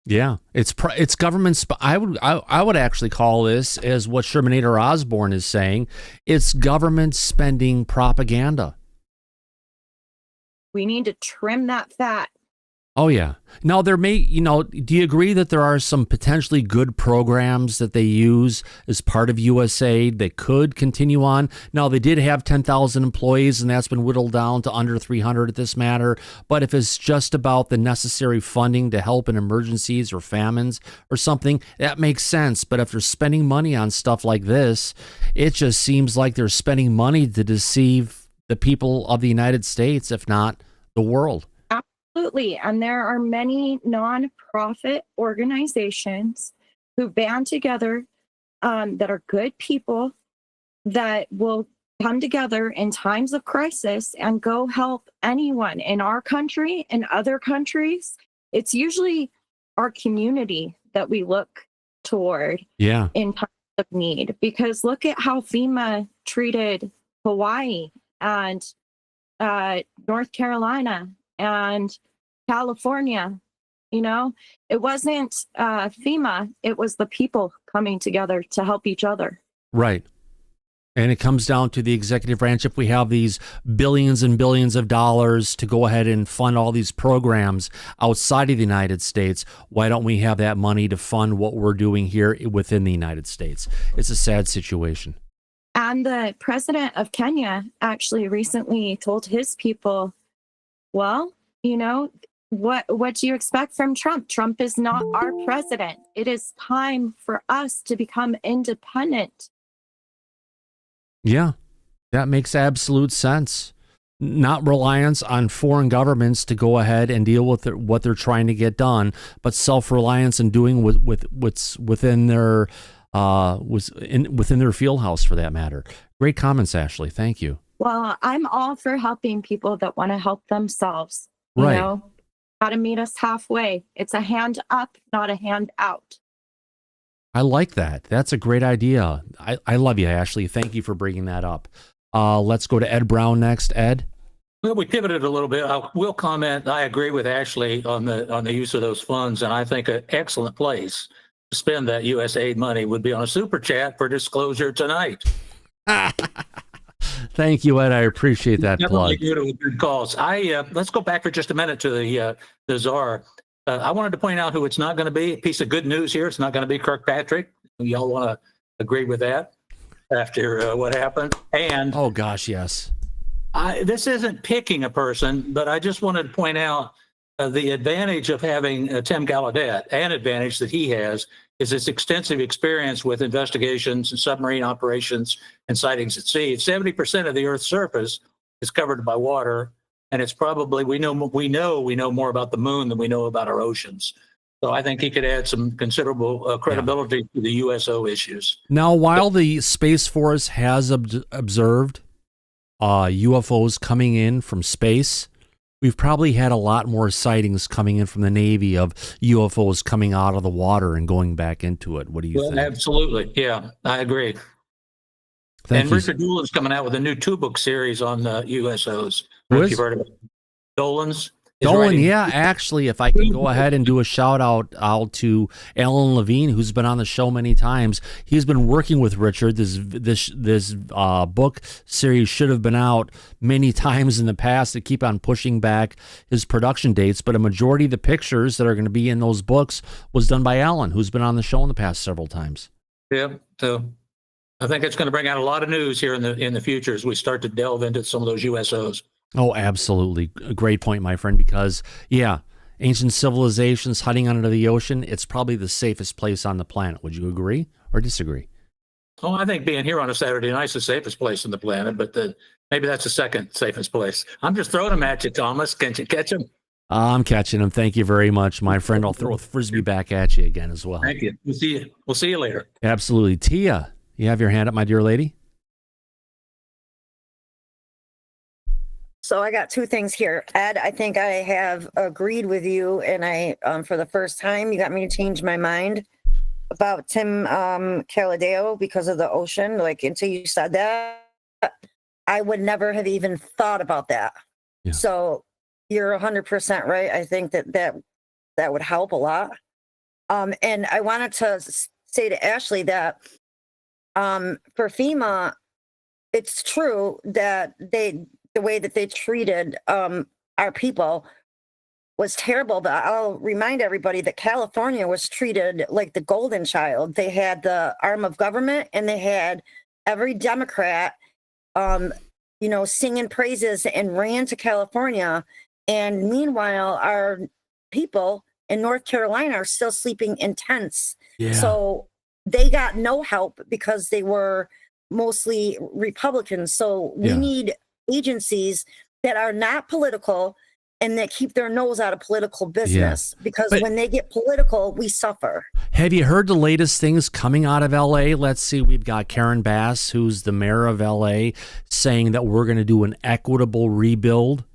Yeah, it's government. I would actually call this, as what Shermanator Osborne is saying, it's government spending propaganda. We need to trim that fat. Oh, yeah. Now, there may, do you agree that there are some potentially good programs that they use as part of USAID that could continue on? Now, they did have 10,000 employees, and that's been whittled down to under 300 at this matter. But if it's just about the necessary funding to help in emergencies or famines or something, that makes sense. But if they're spending money on stuff like this, it just seems like they're spending money to deceive the people of the United States, if not the world. Absolutely. And there are many nonprofit organizations who band together that are good people that will come together in times of crisis and go help anyone in our country and other countries. It's usually our community that we look toward in times of need, because look at how FEMA treated Hawaii and North Carolina and California. It wasn't FEMA, it was the people coming together to help each other. Right. And it comes down to the executive branch. If we have these billions and billions of dollars to go ahead and fund all these programs outside of the United States, why don't we have that money to fund what we're doing here within the United States? It's a sad situation. And the president of Kenya actually recently told his people, well, you know, what do you expect from Trump? Trump is not our president. It is time for us to become independent. Yeah, that makes absolute sense. Not reliance on foreign governments to go ahead and deal with what they're trying to get done, but self-reliance and doing what's within their within their field house, for that matter. Great comments, Ashley. Thank you. Well, I'm all for helping people that want to help themselves. Right. You know, got to meet us halfway. It's a hand up, not a hand out. I like that. That's a great idea. I love you, Ashley. Thank you for bringing that up. Let's go to Ed Brown next. Ed? Well, we pivoted a little bit. I will comment. I agree with Ashley on the use of those funds, and I think an excellent place to spend that U.S. aid money would be on a super chat for Disclosure tonight. Thank you, Ed. I appreciate that plug. Definitely good cause. Let's go back for just a minute to the czar. I wanted to point out who it's not going to be. A piece of good news here. It's not going to be Kirkpatrick. Y'all want to agree with that after what happened? And oh gosh, yes. This isn't picking a person, but I just wanted to point out the advantage of having Tim Gallaudet. An advantage that he has is his extensive experience with investigations and submarine operations and sightings at sea. 70% of the Earth's surface is covered by water, and it's probably we know more about the moon than we know about our oceans. So I think he could add some considerable credibility to the USO issues. Now, while the Space Force has observed UFOs coming in from space, we've probably had a lot more sightings coming in from the Navy of UFOs coming out of the water and going back into it. What do you think? Absolutely. Yeah, I agree. Thank you. Richard Dolan's coming out with a new 2-book series on USOs. Who If is? you've heard of it. Dolan's. Dolan, yeah, actually, if I can go ahead and do a shout out to Alan Levine, who's been on the show many times. He's been working with Richard. This book series should have been out many times in the past to keep on pushing back his production dates, but a majority of the pictures that are going to be in those books was done by Alan, who's been on the show in the past several times. Yeah, so I think it's going to bring out a lot of news here in the future as we start to delve into some of those USOs. Oh, absolutely. A great point, my friend, because, yeah, ancient civilizations hiding under the ocean, it's probably the safest place on the planet. Would you agree or disagree? Oh, I think being here on a Saturday night is the safest place on the planet, but maybe that's the second safest place. I'm just throwing them at you, Thomas. Can't you catch them? I'm catching them. Thank you very much, my friend. I'll throw a frisbee back at you again as well. Thank you. We'll see you later. Absolutely. Tia, you have your hand up, my dear lady? So I got two things here. Ed, I think I have agreed with you, and I, for the first time, you got me to change my mind about Tim Gallaudet because of the ocean. Like, until you said that, I would never have even thought about that. Yeah. So you're 100% right. I think that would help a lot. And I wanted to say to Ashley that for FEMA, it's true that the way that they treated our people was terrible. But I'll remind everybody that California was treated like the golden child. They had the arm of government, and they had every Democrat, singing praises and ran to California. And meanwhile, our people in North Carolina are still sleeping in tents. Yeah. So they got no help because they were mostly Republicans. So we need agencies that are not political and that keep their nose out of political business, because when they get political, we suffer. Have you heard the latest things coming out of LA? Let's see, we've got Karen Bass, who's the mayor of LA, saying that we're going to do an equitable rebuild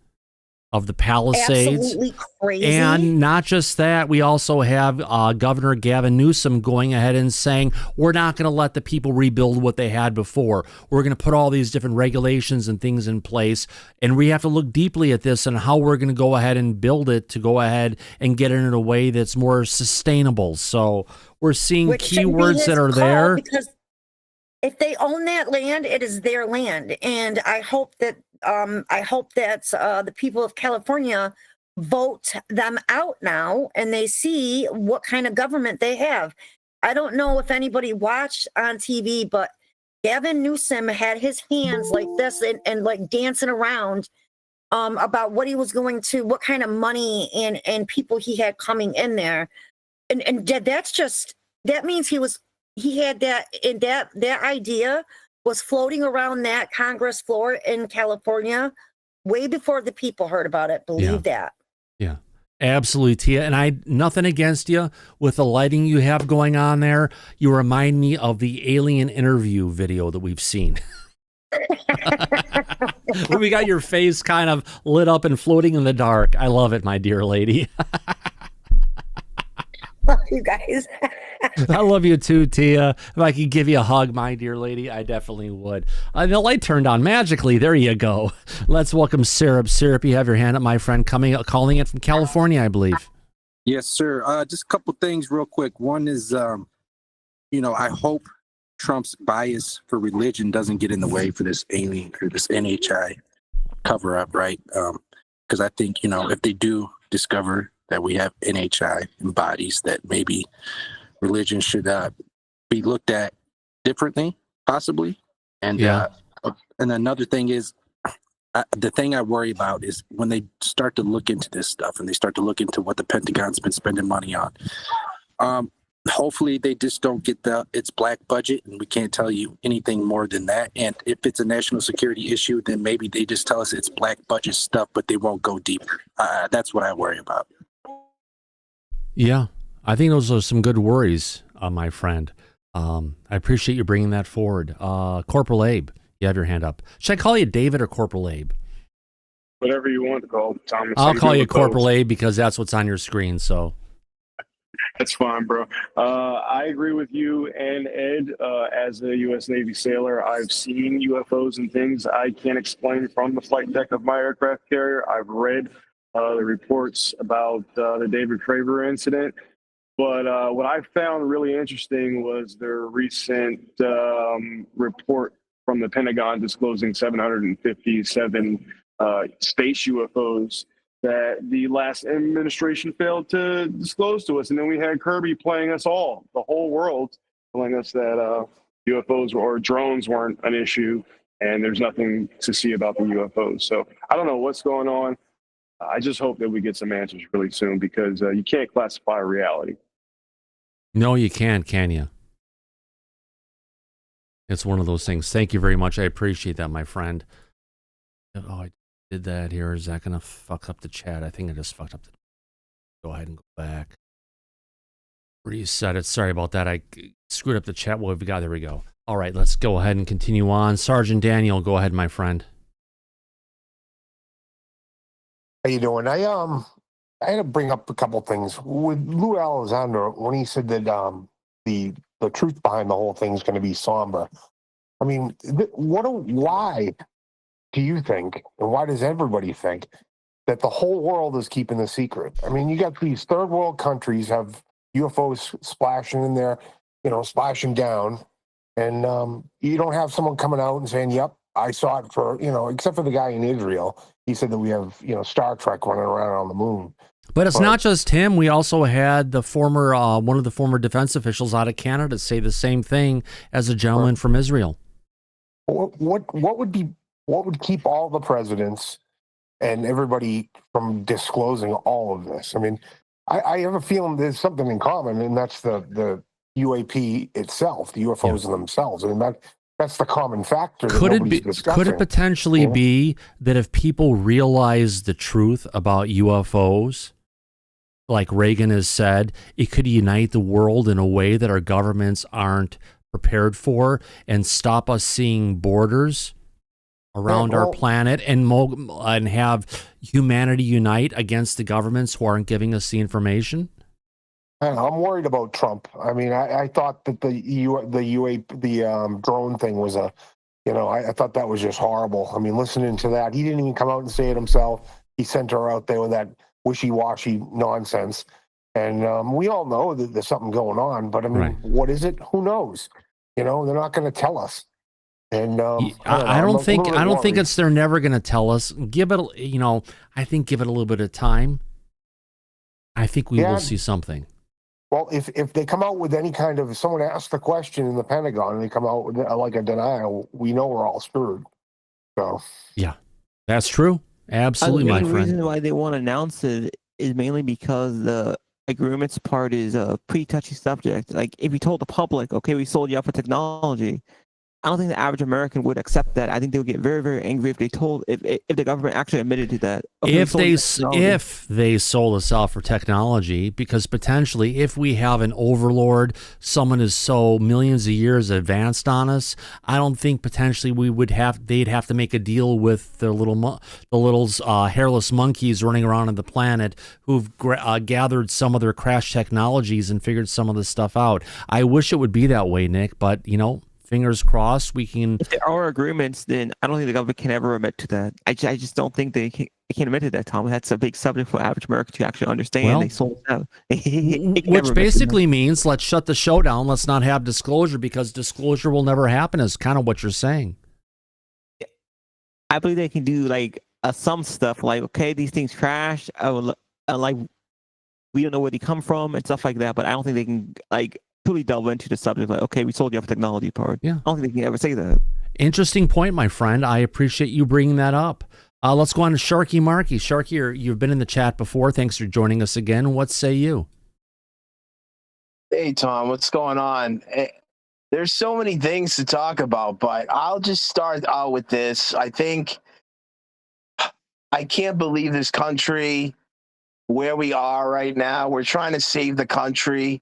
of the Palisades. Absolutely crazy. And not just that, we also have Governor Gavin Newsom going ahead and saying, we're not going to let the people rebuild what they had before. We're going to put all these different regulations and things in place. And we have to look deeply at this and how we're going to go ahead and build it to go ahead and get it in a way that's more sustainable. So we're seeing keywords that are there. if they own that land, it is their land, and I hope that the people of California vote them out now, and they see what kind of government they have. I don't know if anybody watched on TV, but Gavin Newsom had his hands like this and like dancing around about what he was going to, what kind of money and people he had coming in there, and that's just, that means he had that, and that idea was floating around that Congress floor in California way before the people heard about it. Believe that. Yeah, absolutely, Tia. And nothing against you with the lighting you have going on there. You remind me of the alien interview video that we've seen. Where we got your face kind of lit up and floating in the dark. I love it, my dear lady. Love you guys. I love you too, Tia. If I could give you a hug, my dear lady, I definitely would. The light turned on magically. There you go. Let's welcome Syrup. Syrup, you have your hand up, my friend, calling in from California, I believe. Yes, sir. Just a couple things real quick. One is, I hope Trump's bias for religion doesn't get in the way for this alien or this NHI cover up, right? Because I think, if they do discover that we have NHI bodies, that maybe religion should be looked at differently, possibly. And and another thing is, the thing I worry about is when they start to look into this stuff and they start to look into what the Pentagon's been spending money on. Hopefully they just don't get it's black budget and we can't tell you anything more than that. And if it's a national security issue, then maybe they just tell us it's black budget stuff, but they won't go deeper. That's what I worry about. Yeah, I think those are some good worries, my friend. I appreciate you bringing that forward. Corporal Abe, you have your hand up. Should I call you David or Corporal Abe? Whatever you want to call it, Thomas. I'll call you Corporal Abe because that's what's on your screen. So that's fine, bro. I agree with you and Ed. As a U.S. Navy sailor, I've seen UFOs and things I can't explain from the flight deck of my aircraft carrier. I've read the reports about the David Fravor incident. But what I found really interesting was their recent report from the Pentagon disclosing 757 space UFOs that the last administration failed to disclose to us. And then we had Kirby playing us all, the whole world, telling us that UFOs or drones weren't an issue and there's nothing to see about the UFOs. So I don't know what's going on. I just hope that we get some answers really soon because you can't classify reality. No, you can't, can you? It's one of those things. Thank you very much. I appreciate that, my friend. Oh, I did that here. Is that going to fuck up the chat? I think I just fucked up the... Go ahead and go back. Reset it. Sorry about that. I screwed up the chat. What have we got? There we go. All right, let's go ahead and continue on. Sergeant Daniel, go ahead, my friend. How you doing? I had to bring up a couple things with Lou Elizondo when he said that the truth behind the whole thing is going to be somber. I mean, why do you think, and why does everybody think that the whole world is keeping the secret? I mean, you got these third world countries have UFOs splashing in there, splashing down, and you don't have someone coming out and saying, "Yep, I saw it," for except for the guy in Israel. He said that we have, Star Trek running around on the moon. But it's not just him. We also had the former, one of the former defense officials out of Canada say the same thing as a gentleman from Israel. What would keep all the presidents and everybody from disclosing all of this? I mean, I have a feeling there's something in common, and that's the UAP itself, the UFOs themselves. I mean, that's the common factor. Could it potentially be that if people realize the truth about UFOs, like Reagan has said, it could unite the world in a way that our governments aren't prepared for and stop us seeing borders around our planet and have humanity unite against the governments who aren't giving us the information? I'm worried about Trump. I mean, I thought that the drone thing was I thought that was just horrible. I mean, listening to that, he didn't even come out and say it himself. He sent her out there with that wishy-washy nonsense. And we all know that there's something going on, but I mean, what is it? Who knows? You know, they're not going to tell us. And I don't think it's they're never going to tell us. Give it, I think give it a little bit of time. I think we will see something. Well, if they come out with any kind of, if someone asks the question in the Pentagon and they come out with like a denial, we know we're all screwed. So yeah, that's true. Absolutely, my friend. The reason why they won't announce it is mainly because the agreements part is a pretty touchy subject. Like if you told the public, okay, we sold you out for technology, I don't think the average American would accept that. I think they would get very, very angry if they told if the government actually admitted to that. Okay, if they sold us out for technology, because potentially if we have an overlord, someone is so millions of years advanced on us, I don't think potentially they'd have to make a deal with the little hairless monkeys running around on the planet who've gathered some of their crash technologies and figured some of this stuff out. I wish it would be that way, Nick, but fingers crossed we can. If there are agreements, then I don't think the government can ever admit to that. I just don't think they can admit to that, Tom. That's a big subject for average Americans to actually understand. Well, they sold out. Which basically means let's shut the show down. Let's not have disclosure because disclosure will never happen is kind of what you're saying. I believe they can do like some stuff like, okay, these things crash. Like we don't know where they come from and stuff like that. But I don't think they can like truly delve into the subject like, okay, we sold you off technology part. Yeah. I don't think they can ever say that. Interesting point, my friend. I appreciate you bringing that up. Let's go on to Sharky Marky. Sharky, you've been in the chat before. Thanks for joining us again. What say you? Hey, Tom, what's going on? There's so many things to talk about, but I'll just start out with this. I can't believe this country, where we are right now. We're trying to save the country.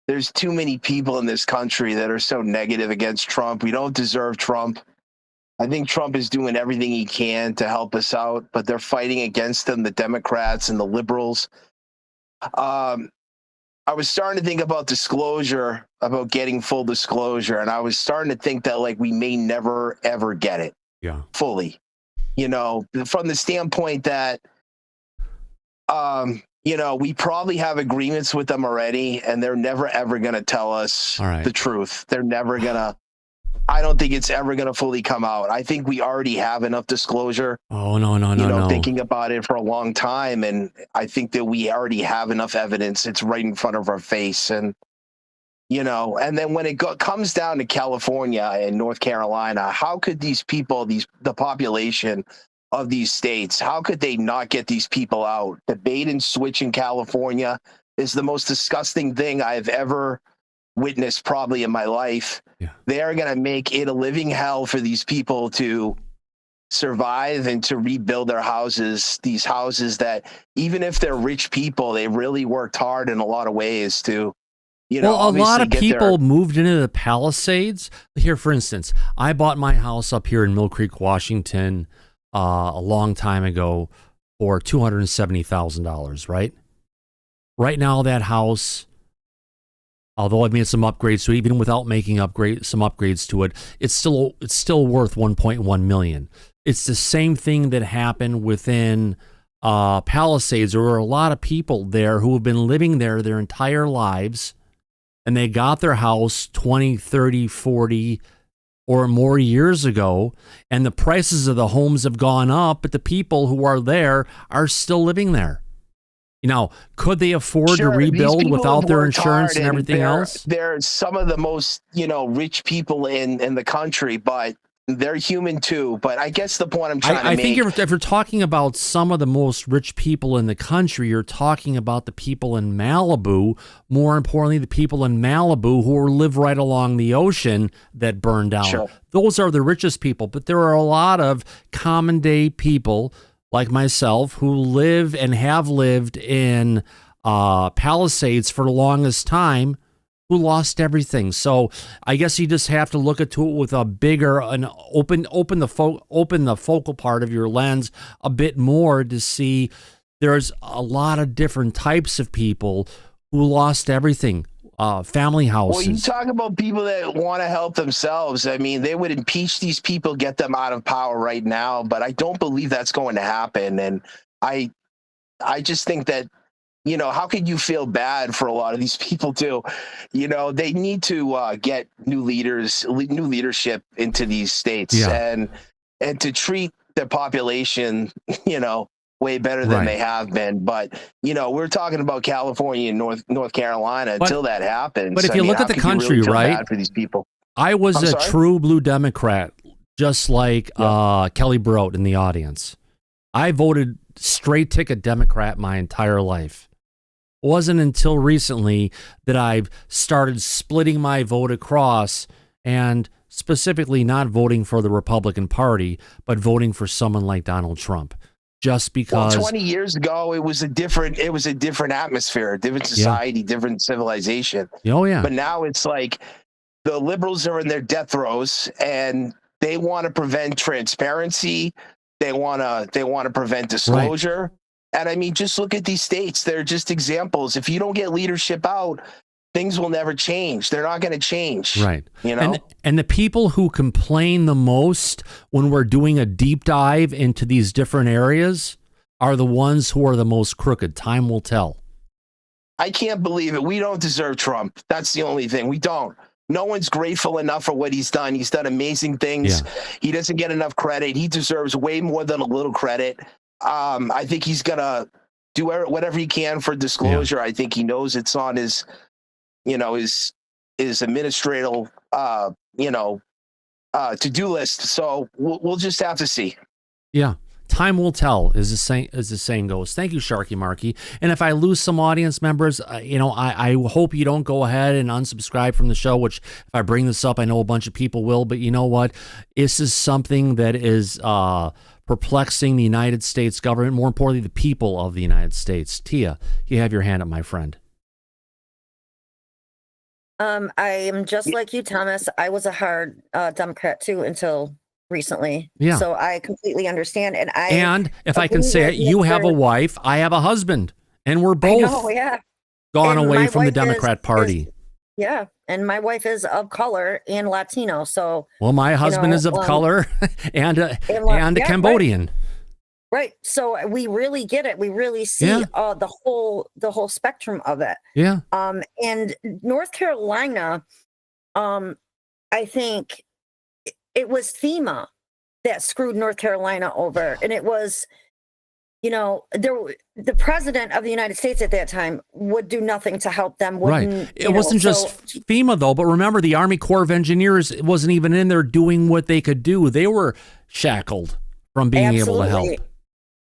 There's too many people in this country that are so negative against Trump. We don't deserve Trump. I think Trump is doing everything he can to help us out, but they're fighting against him, the Democrats and the liberals. I was starting to think about disclosure, about getting full disclosure, and I was starting to think that like we may never, ever get it fully, from the standpoint that we probably have agreements with them already, and they're never, ever going to tell us the truth. They're never going to. I don't think it's ever going to fully come out. I think we already have enough disclosure. Oh, no. Thinking about it for a long time, and I think that we already have enough evidence. It's right in front of our face. And, and then when it comes down to California and North Carolina, how could these people, the population of these states, how could they not get these people out? The bait and switch in California is the most disgusting thing I've ever witnessed probably in my life. They are going to make it a living hell for these people to survive and to rebuild their houses, these houses that even if they're rich people, they really worked hard in a lot of ways to, a lot of people moved into the Palisades. Here, for instance, I bought my house up here in Mill Creek, Washington, a long time ago for $270,000, right? Right now, that house, although I've made some upgrades to it, even without making some upgrades to it, it's still worth $1.1 million. It's the same thing that happened within Palisades. There were a lot of people there who have been living there their entire lives, and they got their house 20, 30, 40 or more years ago, and the prices of the homes have gone up, but the people who are there are still living there. Could they afford to rebuild without their insurance and everything else? They're some of the most, rich people in the country, but they're human too. But I guess the point I'm trying to make... I think if you're talking about some of the most rich people in the country, you're talking about the people in Malibu. More importantly, the people in Malibu who live right along the ocean that burned down. Sure. Those are the richest people. But there are a lot of common day people like myself who live and have lived in Palisades for the longest time, who lost everything. So I guess you just have to look at it with a bigger and open the focal part of your lens a bit more to see there's a lot of different types of people who lost everything. Family houses. Well, you talk about people that want to help themselves. I mean, they would impeach these people, get them out of power right now, but I don't believe that's going to happen. And I just think that you know, how could you feel bad for a lot of these people too? You know, they need to get new leadership into these states, and to treat the population, you know, way better than they have been. But, you know, we're talking about California and North Carolina until that happens. But if you look at the country, really feel right? bad for these people. I was a true blue Democrat, just like Kelly Brote in the audience. I voted straight ticket Democrat my entire life. It wasn't until recently that I've started splitting my vote across and specifically not voting for the Republican Party, but voting for someone like Donald Trump. Just because 20 years ago, it was a different atmosphere, different society, different civilization. Oh, yeah. But now it's like the liberals are in their death throes and they want to prevent transparency. They want to prevent disclosure. Right. And I mean, just look at these states. They're just examples. If you don't get leadership out, things will never change. They're not going to change. Right. You know? And the people who complain the most when we're doing a deep dive into these different areas are the ones who are the most crooked. Time will tell. I can't believe it. We don't deserve Trump. That's the only thing. We don't. No one's grateful enough for what he's done. He's done amazing things. Yeah. He doesn't get enough credit. He deserves way more than a little credit. I think he's going to do whatever he can for disclosure. Yeah. I think he knows it's on his, you know, his administrative, to-do list. So we'll just have to see. Yeah. Time will tell, as the saying goes. Thank you, Sharky Marky. And if I lose some audience members, I hope you don't go ahead and unsubscribe from the show, which if I bring this up, I know a bunch of people will. But you know what? This is something that is perplexing the United States government, more importantly, the people of the United States. Tia, you have your hand up, my friend. I am just like you, Thomas. I was a hard Democrat, too, until recently. Yeah. So I completely understand. And if I can say it, you have a wife, I have a husband, and we're both gone away from the Democrat Party. Yeah. And my wife is of color and Latino. So, well, my husband is of color and a Cambodian. Right. So we really get it. We really see the whole spectrum of it. Yeah. And North Carolina, I think it was FEMA that screwed North Carolina over. And it was, the president of the United States at that time would do nothing to help them. Right. It wasn't just FEMA, though. But remember, the Army Corps of Engineers wasn't even in there doing what they could do. They were shackled from being able to help.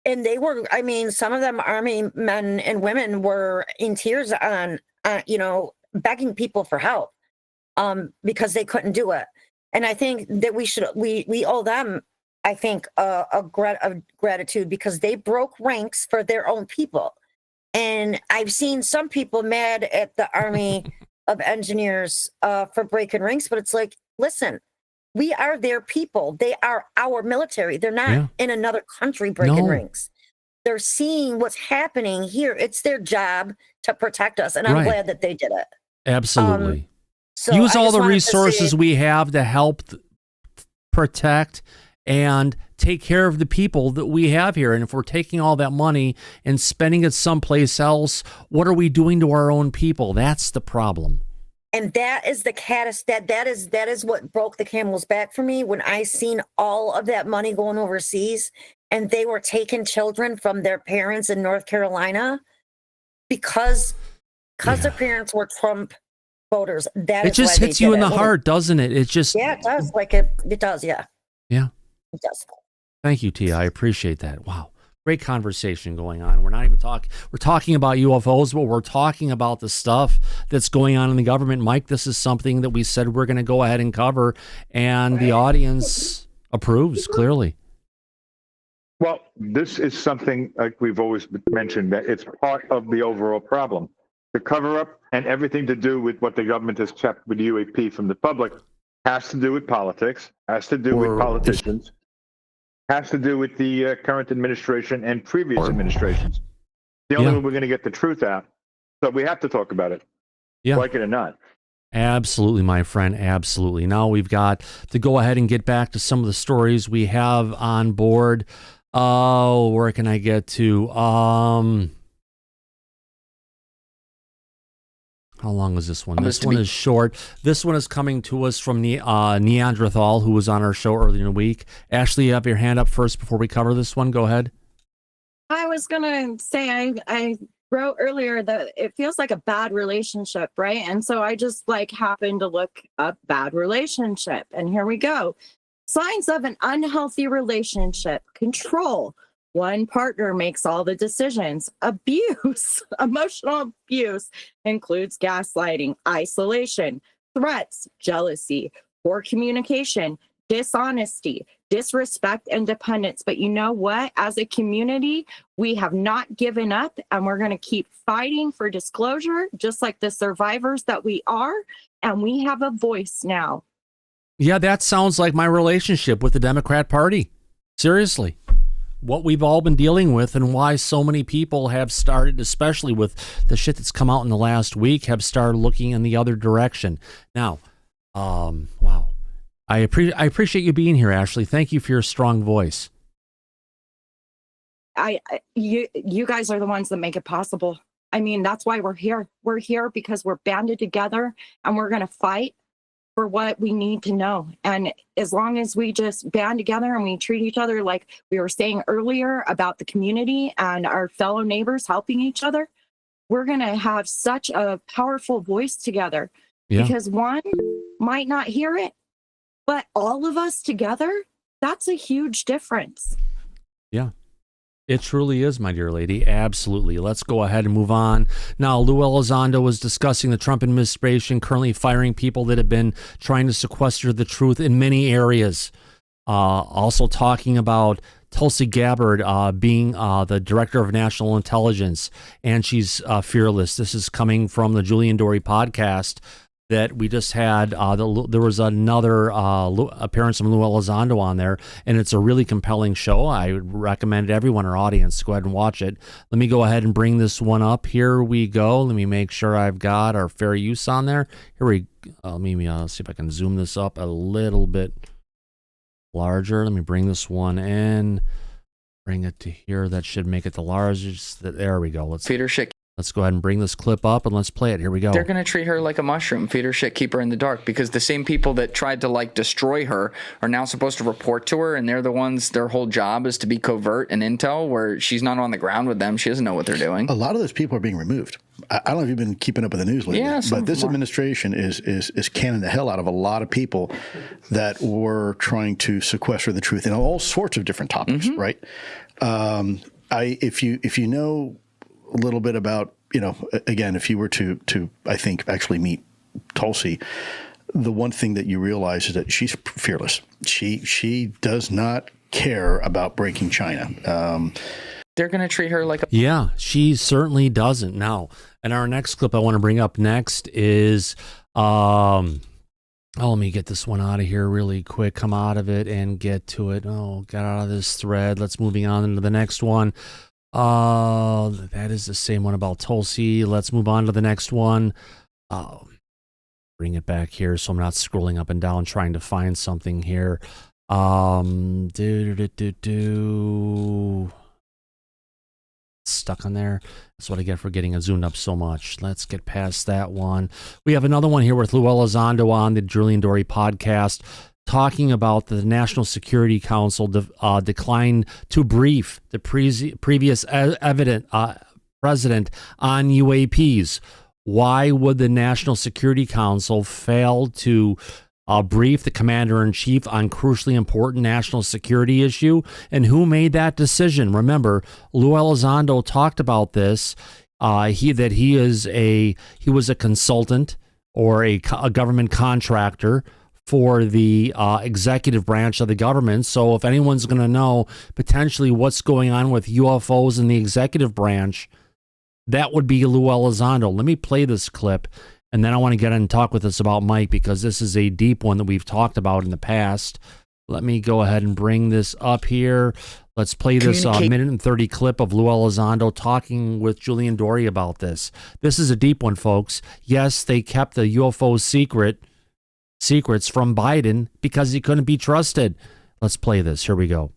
And they were, I mean, some of them Army men and women were in tears on, begging people for help because they couldn't do it. And I think that we owe them, I think, a gratitude because they broke ranks for their own people. And I've seen some people mad at the Army of Engineers for breaking ranks, but it's like, listen, we are their people. They are our military. They're not in another country breaking ranks. They're seeing what's happening here. It's their job to protect us. And I'm glad that they did it. Absolutely. So use all the resources we have to help protect and take care of the people that we have here. And if we're taking all that money and spending it someplace else, what are we doing to our own people? That's the problem. And that is that is what broke the camel's back for me when I seen all of that money going overseas and they were taking children from their parents in North Carolina because their parents were Trump voters. It just hits you in the heart, doesn't it? It just it does. It does. Yeah. Yeah. It does. Thank you, Tia. I appreciate that. Wow. Great conversation going on. We're not even talking. We're talking about UFOs, but we're talking about the stuff that's going on in the government. Mike, this is something that we said we're going to go ahead and cover, and the audience approves clearly. Well, this is something like we've always mentioned that it's part of the overall problem. The cover up and everything to do with what the government has kept with the UAP from the public has to do with politics, has to do with politicians, has to do with the current administration and previous administrations. The only way we're going to get the truth out. So we have to talk about it, like it or not. Absolutely, my friend. Absolutely. Now we've got to go ahead and get back to some of the stories we have on board. Oh, where can I get to? How long is this one? This one is short. This one is coming to us from Neanderthal, who was on our show earlier in the week. Ashley, you have your hand up first before we cover this one. Go ahead. I was going to say, I wrote earlier that it feels like a bad relationship, right? And so I just happened to look up bad relationship. And here we go. Signs of an unhealthy relationship: control. One partner makes all the decisions. Abuse, emotional abuse, includes gaslighting, isolation, threats, jealousy, poor communication, dishonesty, disrespect, and dependence. But you know what? As a community, we have not given up, and we're going to keep fighting for disclosure, just like the survivors that we are. And we have a voice now. Yeah, that sounds like my relationship with the Democrat Party. Seriously. What we've all been dealing with, and why so many people have started, especially with the shit that's come out in the last week, have started looking in the other direction. Now, wow. I appreciate you being here, Ashley. Thank you for your strong voice. You guys are the ones that make it possible. I mean, that's why we're here. We're here because we're banded together, and we're going to fight for what we need to know. And as long as we just band together and we treat each other like we were saying earlier about the community and our fellow neighbors helping each other, we're going to have such a powerful voice together. Yeah. Because one might not hear it, but all of us together, that's a huge difference. Yeah. It truly is, my dear lady. Absolutely. Let's go ahead and move on. Now, Lou Elizondo was discussing the Trump administration currently firing people that have been trying to sequester the truth in many areas. Also talking about Tulsi Gabbard being the director of national intelligence, and she's fearless. This is coming from the Julian Dory podcast that we just had. There was another appearance from Lou Elizondo on there, and it's a really compelling show. I would recommend everyone, our audience, go ahead and watch it. Let me go ahead and bring this one up. Here we go. Let me make sure I've got our fair use on there. Here we go. Let me see if I can zoom this up a little bit larger. Let me bring this one in. Bring it to here. That should make it the largest. There we go. Let's go ahead and bring this clip up and let's play it. Here we go. They're going to treat her like a mushroom, feed her shit, keep her in the dark, because the same people that tried to destroy her are now supposed to report to her, and they're the ones, their whole job is to be covert and intel, where she's not on the ground with them. She doesn't know what they're doing. A lot of those people are being removed. I don't know if you've been keeping up with the news lately, but this administration is canning the hell out of a lot of people that were trying to sequester the truth in all sorts of different topics, right? If you know a little bit about, again, if you were to I think actually meet Tulsi, the one thing that you realize is that she's fearless. She does not care about breaking China. They're going to treat her like a... Yeah, she certainly doesn't. Now, and our next clip I want to bring up next is... let me get this one out of here really quick. Come out of it and get to it. Oh, got out of this thread. Let's moving on into the next one. That is the same one about Tulsi. Let's move on to the next one. Bring it back here so I'm not scrolling up and down trying to find something here. Stuck on there. That's what I get for getting zoomed up so much. Let's get past that one. We have another one here with Lou Elizondo on the Julian Dory podcast, talking about the National Security Council declined to brief the previous president on UAPs. Why would the National Security Council fail to brief the commander-in-chief on crucially important national security issue? And who made that decision? Remember, Lou Elizondo talked about this. He was a consultant or a government contractor for the executive branch of the government. So if anyone's going to know potentially what's going on with UFOs in the executive branch, that would be Lou Elizondo. Let me play this clip, and then I want to get in and talk with us about Mike, because this is a deep one that we've talked about in the past. Let me go ahead and bring this up here. Let's play this minute and 30 clip of Lou Elizondo talking with Julian Dory about this. This is a deep one, folks. Yes, they kept the UFO secrets from Biden because he couldn't be trusted. Let's play this. Here we go.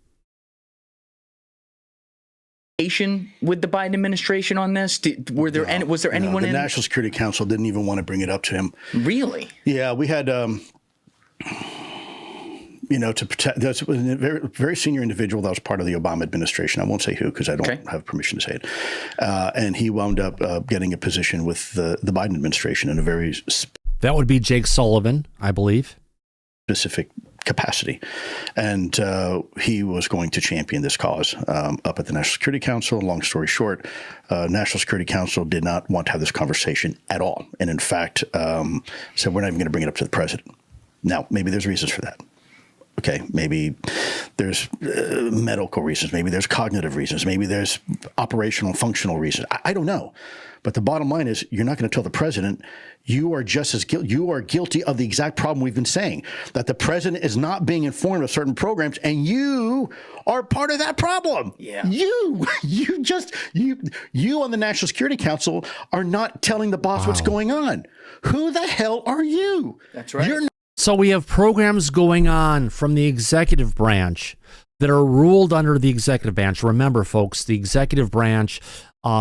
with the Biden administration on this? Was there anyone the in National Security Council didn't even want to bring it up to him. Really? Yeah, we had to protect. There's a very, very senior individual that was part of the Obama administration. I won't say who because I don't have permission to say it. And he wound up getting a position with the Biden administration in a very that would be Jake Sullivan, I believe, specific capacity, and he was going to champion this cause up at the National Security Council. Long story short, National Security Council did not want to have this conversation at all, and in fact said we're not even going to bring it up to the president. Now, maybe there's reasons for that. Okay, maybe there's medical reasons, maybe there's cognitive reasons, maybe there's operational, functional reasons. I don't know. But the bottom line is you're not going to tell the president you are just as guilty. You are guilty of the exact problem we've been saying, that the president is not being informed of certain programs, and you are part of that problem. Yeah. You on the National Security Council are not telling the boss what's going on. Who the hell are you? That's right. You're So we have programs going on from the executive branch that are ruled under the executive branch. Remember, folks, the executive branch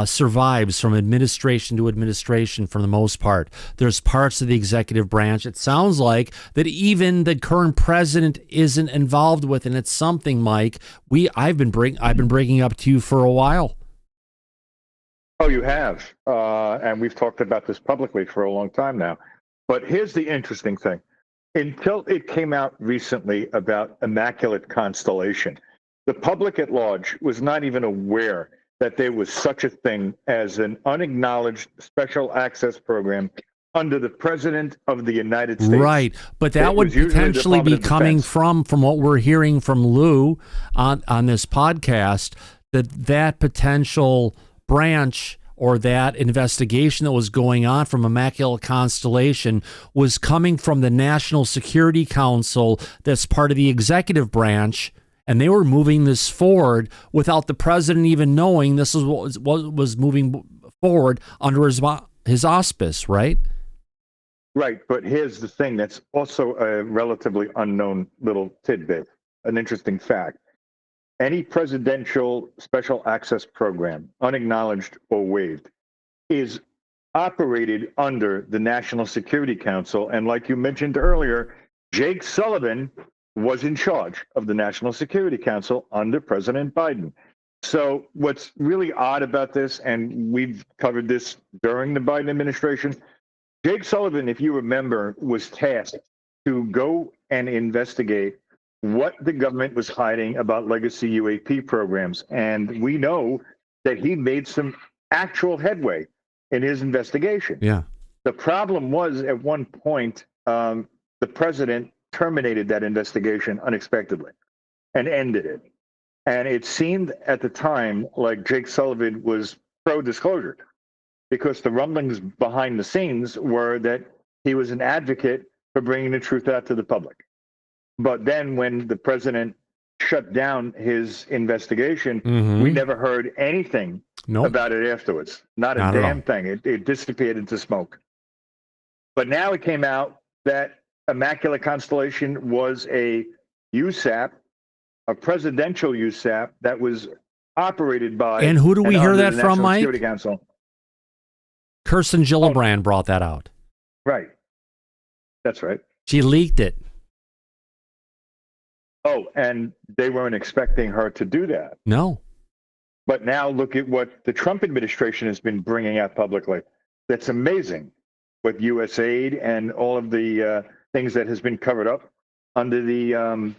survives from administration to administration for the most part. There's parts of the executive branch, it sounds like, that even the current president isn't involved with, and it's something, Mike, I've been bringing up to you for a while. Oh, you have. And we've talked about this publicly for a long time now. But here's the interesting thing. Until it came out recently about Immaculate Constellation, the public at large was not even aware that there was such a thing as an unacknowledged special access program under the President of the United States. Right, but that would potentially be coming from what we're hearing from Lou on this podcast, that potential branch or that investigation that was going on from Immaculate Constellation was coming from the National Security Council that's part of the executive branch, and they were moving this forward without the president even knowing this is what was moving forward under his auspice, right? Right, but here's the thing that's also a relatively unknown little tidbit, an interesting fact. Any presidential special access program, unacknowledged or waived, is operated under the National Security Council. And like you mentioned earlier, Jake Sullivan was in charge of the National Security Council under President Biden. So what's really odd about this, and we've covered this during the Biden administration, Jake Sullivan, if you remember, was tasked to go and investigate what the government was hiding about legacy UAP programs. And we know that he made some actual headway in his investigation. Yeah. The problem was at one point, the president terminated that investigation unexpectedly and ended it. And it seemed at the time like Jake Sullivan was pro-disclosure because the rumblings behind the scenes were that he was an advocate for bringing the truth out to the public. But then when the president shut down his investigation, we never heard anything about it afterwards. Not a damn thing. It disappeared into smoke. But now it came out that Immaculate Constellation was a USAP, a presidential USAP that was operated by. And who do we hear that from, National Mike? Security Council. Kirsten Gillibrand brought that out. Right. That's right. She leaked it. Oh, and they weren't expecting her to do that. No. But now look at what the Trump administration has been bringing out publicly. That's amazing with USAID and all of the things that has been covered up under the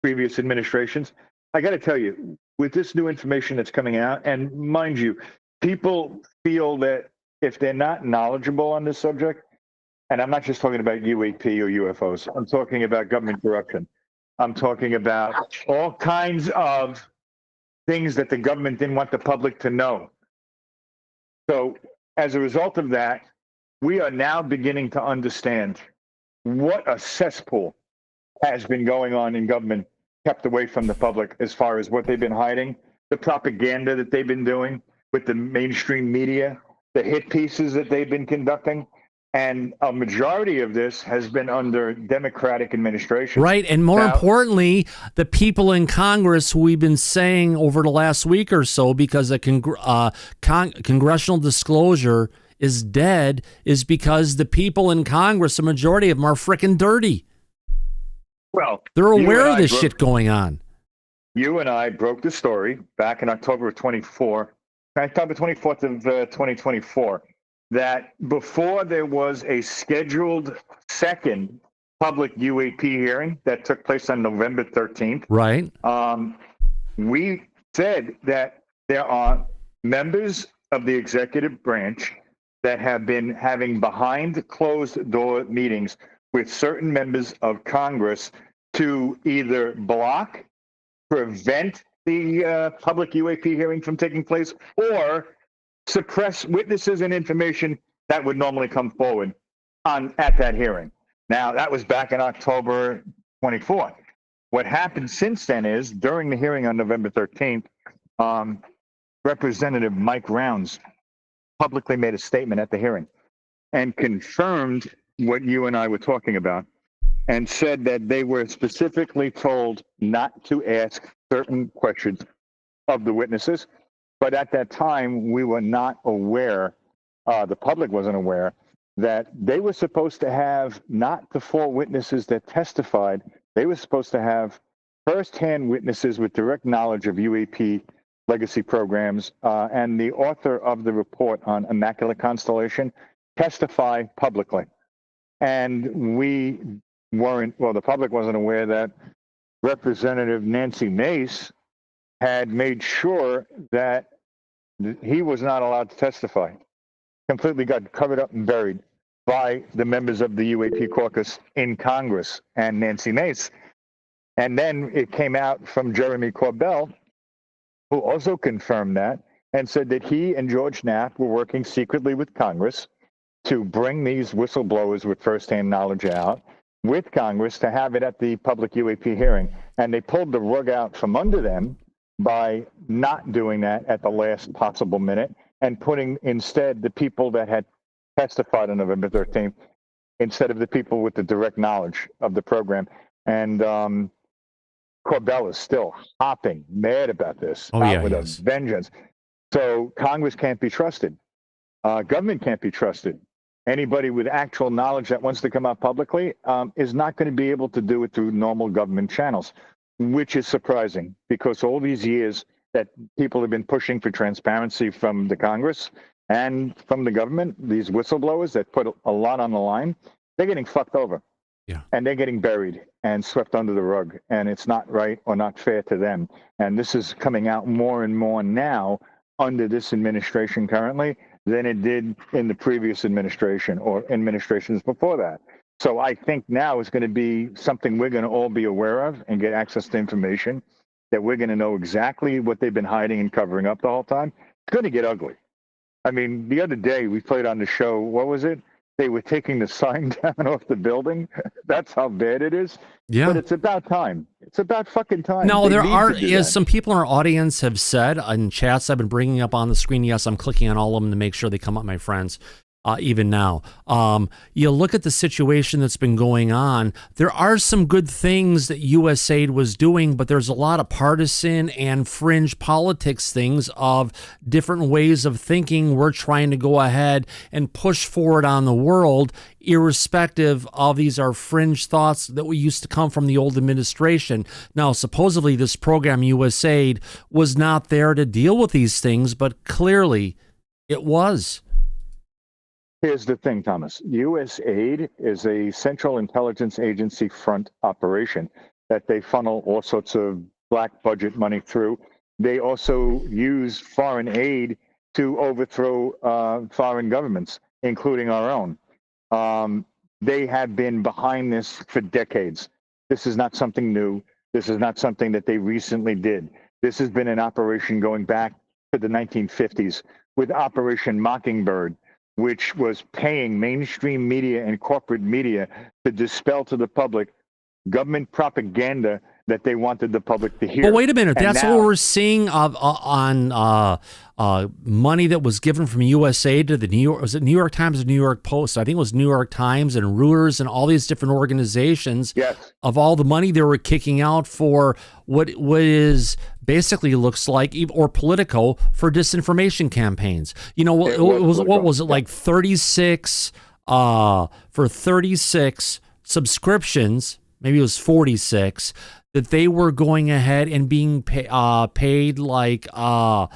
previous administrations. I got to tell you, with this new information that's coming out, and mind you, people feel that if they're not knowledgeable on this subject, and I'm not just talking about UAP or UFOs, I'm talking about government corruption. I'm talking about all kinds of things that the government didn't want the public to know. So as a result of that, we are now beginning to understand what a cesspool has been going on in government, kept away from the public as far as what they've been hiding, the propaganda that they've been doing with the mainstream media, the hit pieces that they've been conducting. And a majority of this has been under Democratic administration. Right. And more Now- importantly, the people in Congress who we've been saying over the last week or so, because the Congressional Disclosure is dead, is because the people in Congress, a majority of them, are freaking dirty. Well, They're you aware and of I this broke- shit going on. You and I broke the story back in October 24th of 2024, that before there was a scheduled second public UAP hearing that took place on November 13th, Right. we said that there are members of the executive branch that have been having behind closed door meetings with certain members of Congress to either block, prevent the public UAP hearing from taking place, or suppress witnesses and information that would normally come forward at that hearing. Now, that was back in October 24th. What happened since then is, during the hearing on November 13th, Representative Mike Rounds publicly made a statement at the hearing and confirmed what you and I were talking about, and said that they were specifically told not to ask certain questions of the witnesses. But at that time, we were not aware, the public wasn't aware, that they were supposed to have not the 4 witnesses that testified. They were supposed to have firsthand witnesses with direct knowledge of UAP legacy programs, and the author of the report on Immaculate Constellation testify publicly. And we weren't, well, the public wasn't aware that Representative Nancy Mace had made sure that he was not allowed to testify. Completely got covered up and buried by the members of the UAP caucus in Congress and Nancy Mace. And then it came out from Jeremy Corbell, who also confirmed that and said that he and George Knapp were working secretly with Congress to bring these whistleblowers with firsthand knowledge out with Congress to have it at the public UAP hearing. And they pulled the rug out from under them by not doing that at the last possible minute and putting instead the people that had testified on November 13th instead of the people with the direct knowledge of the program. And Corbell is still hopping mad about this, with a vengeance. So Congress can't be trusted. Government can't be trusted. Anybody with actual knowledge that wants to come out publicly is not going to be able to do it through normal government channels, which is surprising because all these years that people have been pushing for transparency from the Congress and from the government, these whistleblowers that put a lot on the line, they're getting fucked over. Yeah. And they're getting buried and swept under the rug. And it's not right or not fair to them. And this is coming out more and more now under this administration currently than it did in the previous administration or administrations before that. So I think now is going to be something we're going to all be aware of and get access to information that we're going to know exactly what they've been hiding and covering up the whole time. It's going to get ugly. I mean, the other day we played on the show, what was it? They were taking the sign down off the building. That's how bad it is. Yeah. But it's about time. It's about fucking time. No, They there need are, to do that. some people in our audience have said in chats I've been bringing up on the screen. Yes, I'm clicking on all of them to make sure they come up, my friends. Even now, you look at the situation that's been going on. There are some good things that USAID was doing, but there's a lot of partisan and fringe politics things of different ways of thinking. We're trying to go ahead and push forward on the world, irrespective of these are fringe thoughts that we used to come from the old administration. Now, supposedly this program USAID was not there to deal with these things, but clearly it was. Here's the thing, Thomas. USAID is a Central Intelligence Agency front operation that they funnel all sorts of black budget money through. They also use foreign aid to overthrow foreign governments, including our own. They have been behind this for decades. This is not something new. This is not something that they recently did. This has been an operation going back to the 1950s with Operation Mockingbird, which was paying mainstream media and corporate media to dispel to the public government propaganda that they wanted the public to hear. But wait a minute, And that's now- what we're seeing on money that was given from USA to the New York Times or New York Post? I think it was New York Times and Reuters and all these different organizations. Yes. Of all the money they were kicking out for what is basically looks like, or Politico, for disinformation campaigns. You know, what was it like 36 for 36 subscriptions? Maybe it was 46 that they were going ahead and being paid like over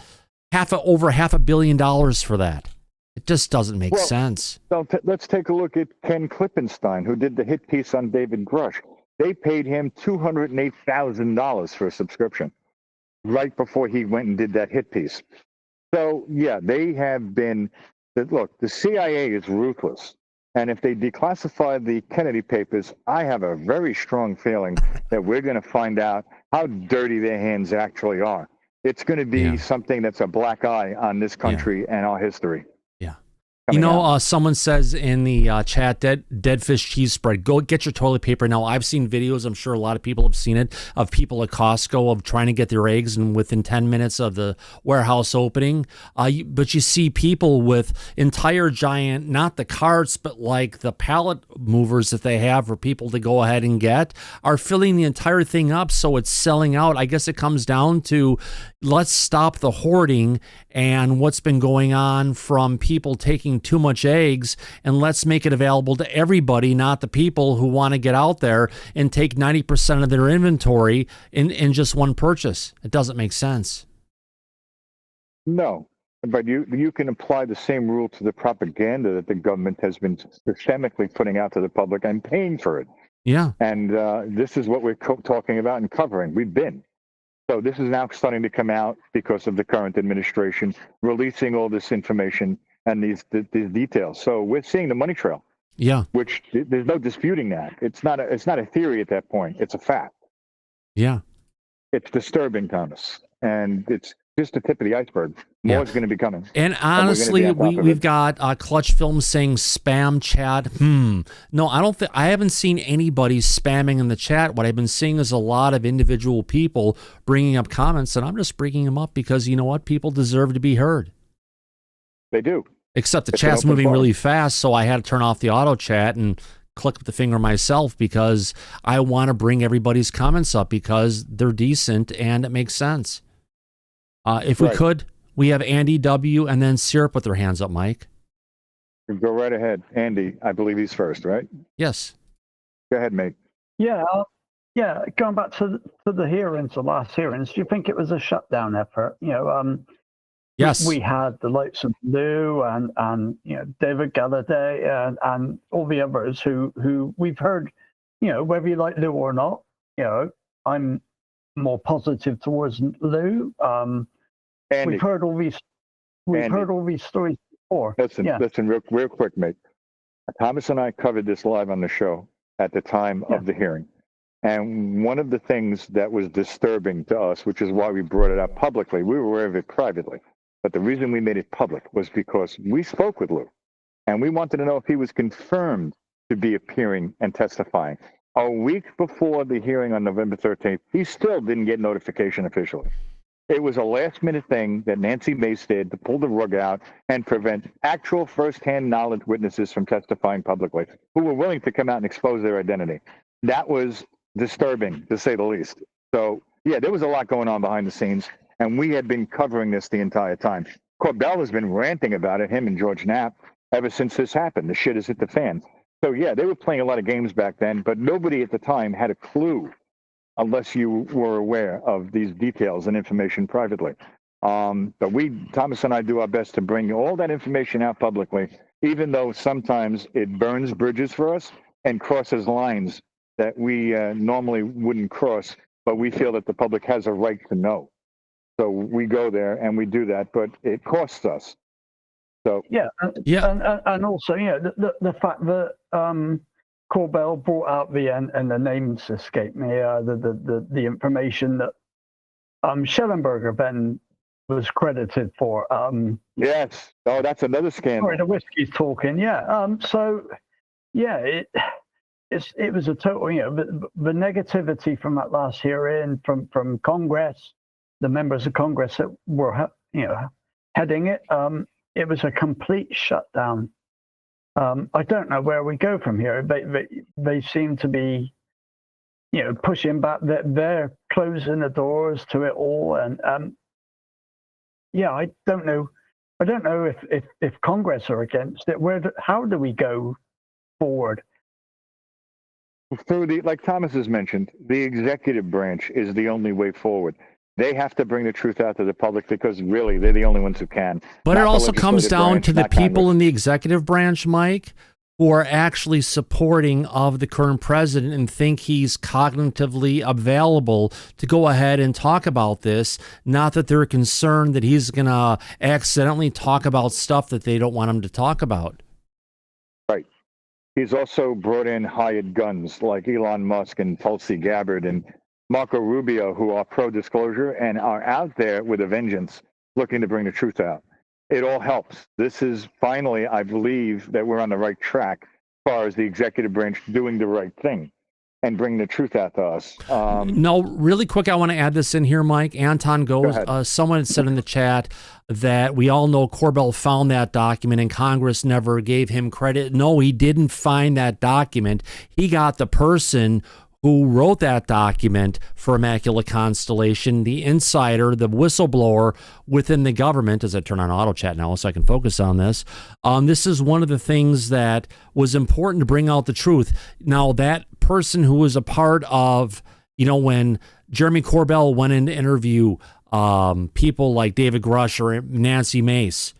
$500 million for that. It just doesn't make sense. So let's take a look at Ken Klippenstein, who did the hit piece on David Grush. They paid him $208,000 for a subscription right before he went and did that hit piece. So, yeah, they have been, look, the CIA is ruthless. And if they declassify the Kennedy papers, I have a very strong feeling that we're going to find out how dirty their hands actually are. It's going to be something that's a black eye on this country and our history. You know, someone says in the chat, dead fish cheese spread. Go get your toilet paper now. I've seen videos, I'm sure a lot of people have seen it, of people at Costco of trying to get their eggs, and within 10 minutes of the warehouse opening. But you see people with entire giant, not the carts, but like the pallet movers that they have for people to go ahead and get, are filling the entire thing up so it's selling out. I guess it comes down to, let's stop the hoarding and what's been going on from people taking too much eggs, and let's make it available to everybody, not the people who want to get out there and take 90% of their inventory in just one purchase. It doesn't make sense. No, but you can apply the same rule to the propaganda that the government has been systemically putting out to the public and paying for it. Yeah. And this is what we're talking about and covering. We've been. So this is now starting to come out because of the current administration releasing all this information and these details. So we're seeing the money trail. Yeah. Which there's no disputing that. It's not a theory at that point. It's a fact. Yeah. It's disturbing, Thomas. And it's just the tip of the iceberg. More is going to be coming. And honestly, we've got Clutch Films saying spam chat. No, I haven't seen anybody spamming in the chat. What I've been seeing is a lot of individual people bringing up comments, and I'm just bringing them up because, you know what? People deserve to be heard. They do. Except the chat's moving really fast, so I had to turn off the auto chat and click with the finger myself because I want to bring everybody's comments up because they're decent and it makes sense. If we could, we have Andy W. and then Syrup with their hands up, Mike. Go right ahead. Andy, I believe he's first, right? Yes. Go ahead, mate. Yeah. Going back to the hearings, the last hearings, do you think it was a shutdown effort? Yes. We had the likes of Lou and David Gallaudet and all the others who we've heard, whether you like Lou or not, I'm more positive towards Lou. Andy, we've heard all these stories before. Listen, real quick, mate. Thomas and I covered this live on the show at the time of the hearing. And one of the things that was disturbing to us, which is why we brought it up publicly, we were aware of it privately. But the reason we made it public was because we spoke with Lou. And we wanted to know if he was confirmed to be appearing and testifying. A week before the hearing on November 13th, he still didn't get notification officially. It was a last-minute thing that Nancy Mace did to pull the rug out and prevent actual first-hand knowledge witnesses from testifying publicly, who were willing to come out and expose their identity. That was disturbing, to say the least. So, yeah, there was a lot going on behind the scenes, and we had been covering this the entire time. Corbell has been ranting about it, him and George Knapp, ever since this happened. The shit has hit the fan. So, yeah, they were playing a lot of games back then, but nobody at the time had a clue unless you were aware of these details and information privately. But Thomas and I do our best to bring all that information out publicly, even though sometimes it burns bridges for us and crosses lines that we normally wouldn't cross, but we feel that the public has a right to know. So we go there and we do that, but it costs us. So and also, the fact that Corbell brought out and the names escaped me, the information that Schellenberger then was credited for. Yes. Oh, that's another scandal. Sorry, the whiskey's talking. Yeah. it was a total, the negativity from that last hearing from Congress, the members of Congress that were, heading it. It was a complete shutdown. I don't know where we go from here. They seem to be, pushing back. They're closing the doors to it all, and I don't know. I don't know if Congress are against it. How do we go forward? Through like Thomas has mentioned, the executive branch is the only way forward. They have to bring the truth out to the public because really they're the only ones who can. But it also comes down branch, to the people Congress. in the executive branch, Mike, who are actually supporting of the current president and think he's cognitively available to go ahead and talk about this. Not that they're concerned that he's going to accidentally talk about stuff that they don't want him to talk about. Right. He's also brought in hired guns like Elon Musk and Tulsi Gabbard and Marco Rubio, who are pro-disclosure and are out there with a vengeance looking to bring the truth out. It all helps. This is finally, I believe, that we're on the right track as far as the executive branch doing the right thing and bringing the truth out to us. No, really quick, I want to add this in here, Mike. Anton goes, Go someone had said in the chat that we all know Corbell found that document and Congress never gave him credit. No, he didn't find that document. He got the person who wrote that document for Immaculate Constellation, the insider, the whistleblower within the government, as I turn on auto chat now so I can focus on this. This is one of the things that was important to bring out the truth. Now, that person who was a part of, when Jeremy Corbell went in to interview people like David Grush or Nancy Mace,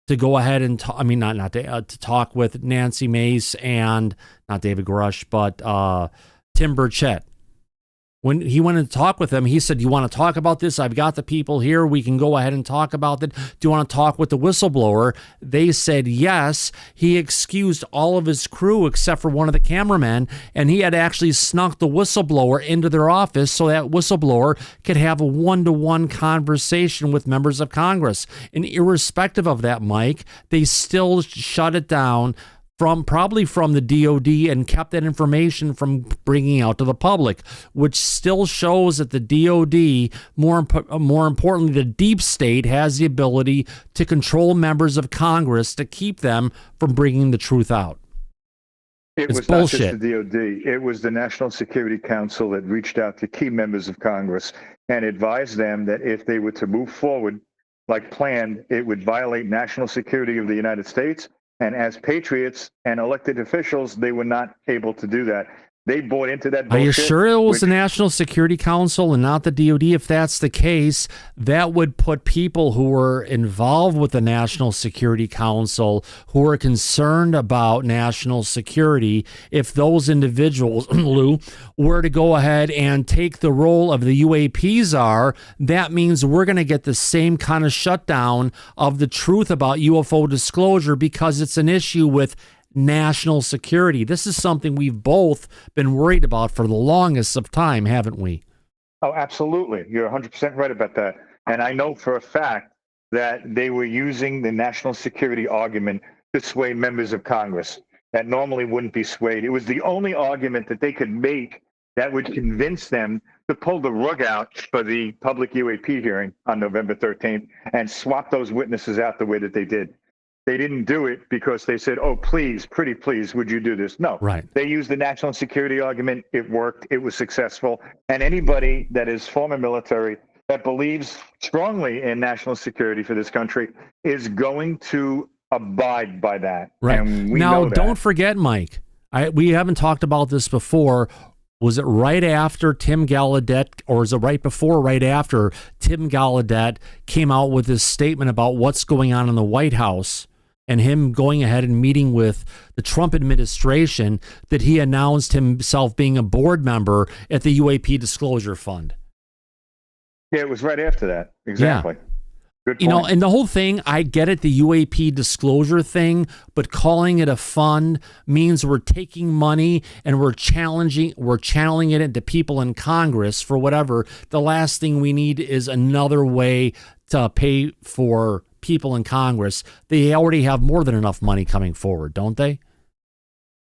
to go ahead and to talk with Nancy Mace and not David Grush, but Tim Burchett. When he went to talk with them, he said, you want to talk about this? I've got the people here. We can go ahead and talk about it. Do you want to talk with the whistleblower? They said yes. He excused all of his crew except for one of the cameramen, and he had actually snuck the whistleblower into their office so that whistleblower could have a one-to-one conversation with members of Congress. And irrespective of that, Mike, they still shut it down probably from the DOD and kept that information from bringing out to the public, which still shows that the DOD, more importantly, the deep state, has the ability to control members of Congress to keep them from bringing the truth out. It's was bullshit. Not just the DOD. It was the National Security Council that reached out to key members of Congress and advised them that if they were to move forward like planned, it would violate national security of the United States. And as patriots and elected officials, they were not able to do that. They bought into that bullshit. Are you sure it was the National Security Council and not the DOD? If that's the case, that would put people who were involved with the National Security Council, who are concerned about national security, if those individuals, Lou, were to go ahead and take the role of the UAP czar, that means we're going to get the same kind of shutdown of the truth about UFO disclosure because it's an issue with national security. This is something we've both been worried about for the longest of time, haven't we? Oh, absolutely. You're 100% right about that. And I know for a fact that they were using the national security argument to sway members of Congress that normally wouldn't be swayed. It was the only argument that they could make that would convince them to pull the rug out for the public UAP hearing on November 13th and swap those witnesses out the way that they did. They didn't do it because they said, oh, please, pretty please, would you do this? No. Right. They used the national security argument. It worked. It was successful. And anybody that is former military that believes strongly in national security for this country is going to abide by that. Right. And we now, know that. Don't forget, Mike, we haven't talked about this before. Was it right after Tim Gallaudet, or is it right before, right after Tim Gallaudet came out with his statement about what's going on in the White House and him going ahead and meeting with the Trump administration, that he announced himself being a board member at the UAP Disclosure Fund? Yeah, it was right after that. Exactly. Yeah. Good point. You know, and the whole thing, I get it, the UAP disclosure thing, but calling it a fund means we're taking money and we're channeling it into people in Congress for whatever. The last thing we need is another way to pay for people in Congress. They already have more than enough money coming forward, don't they?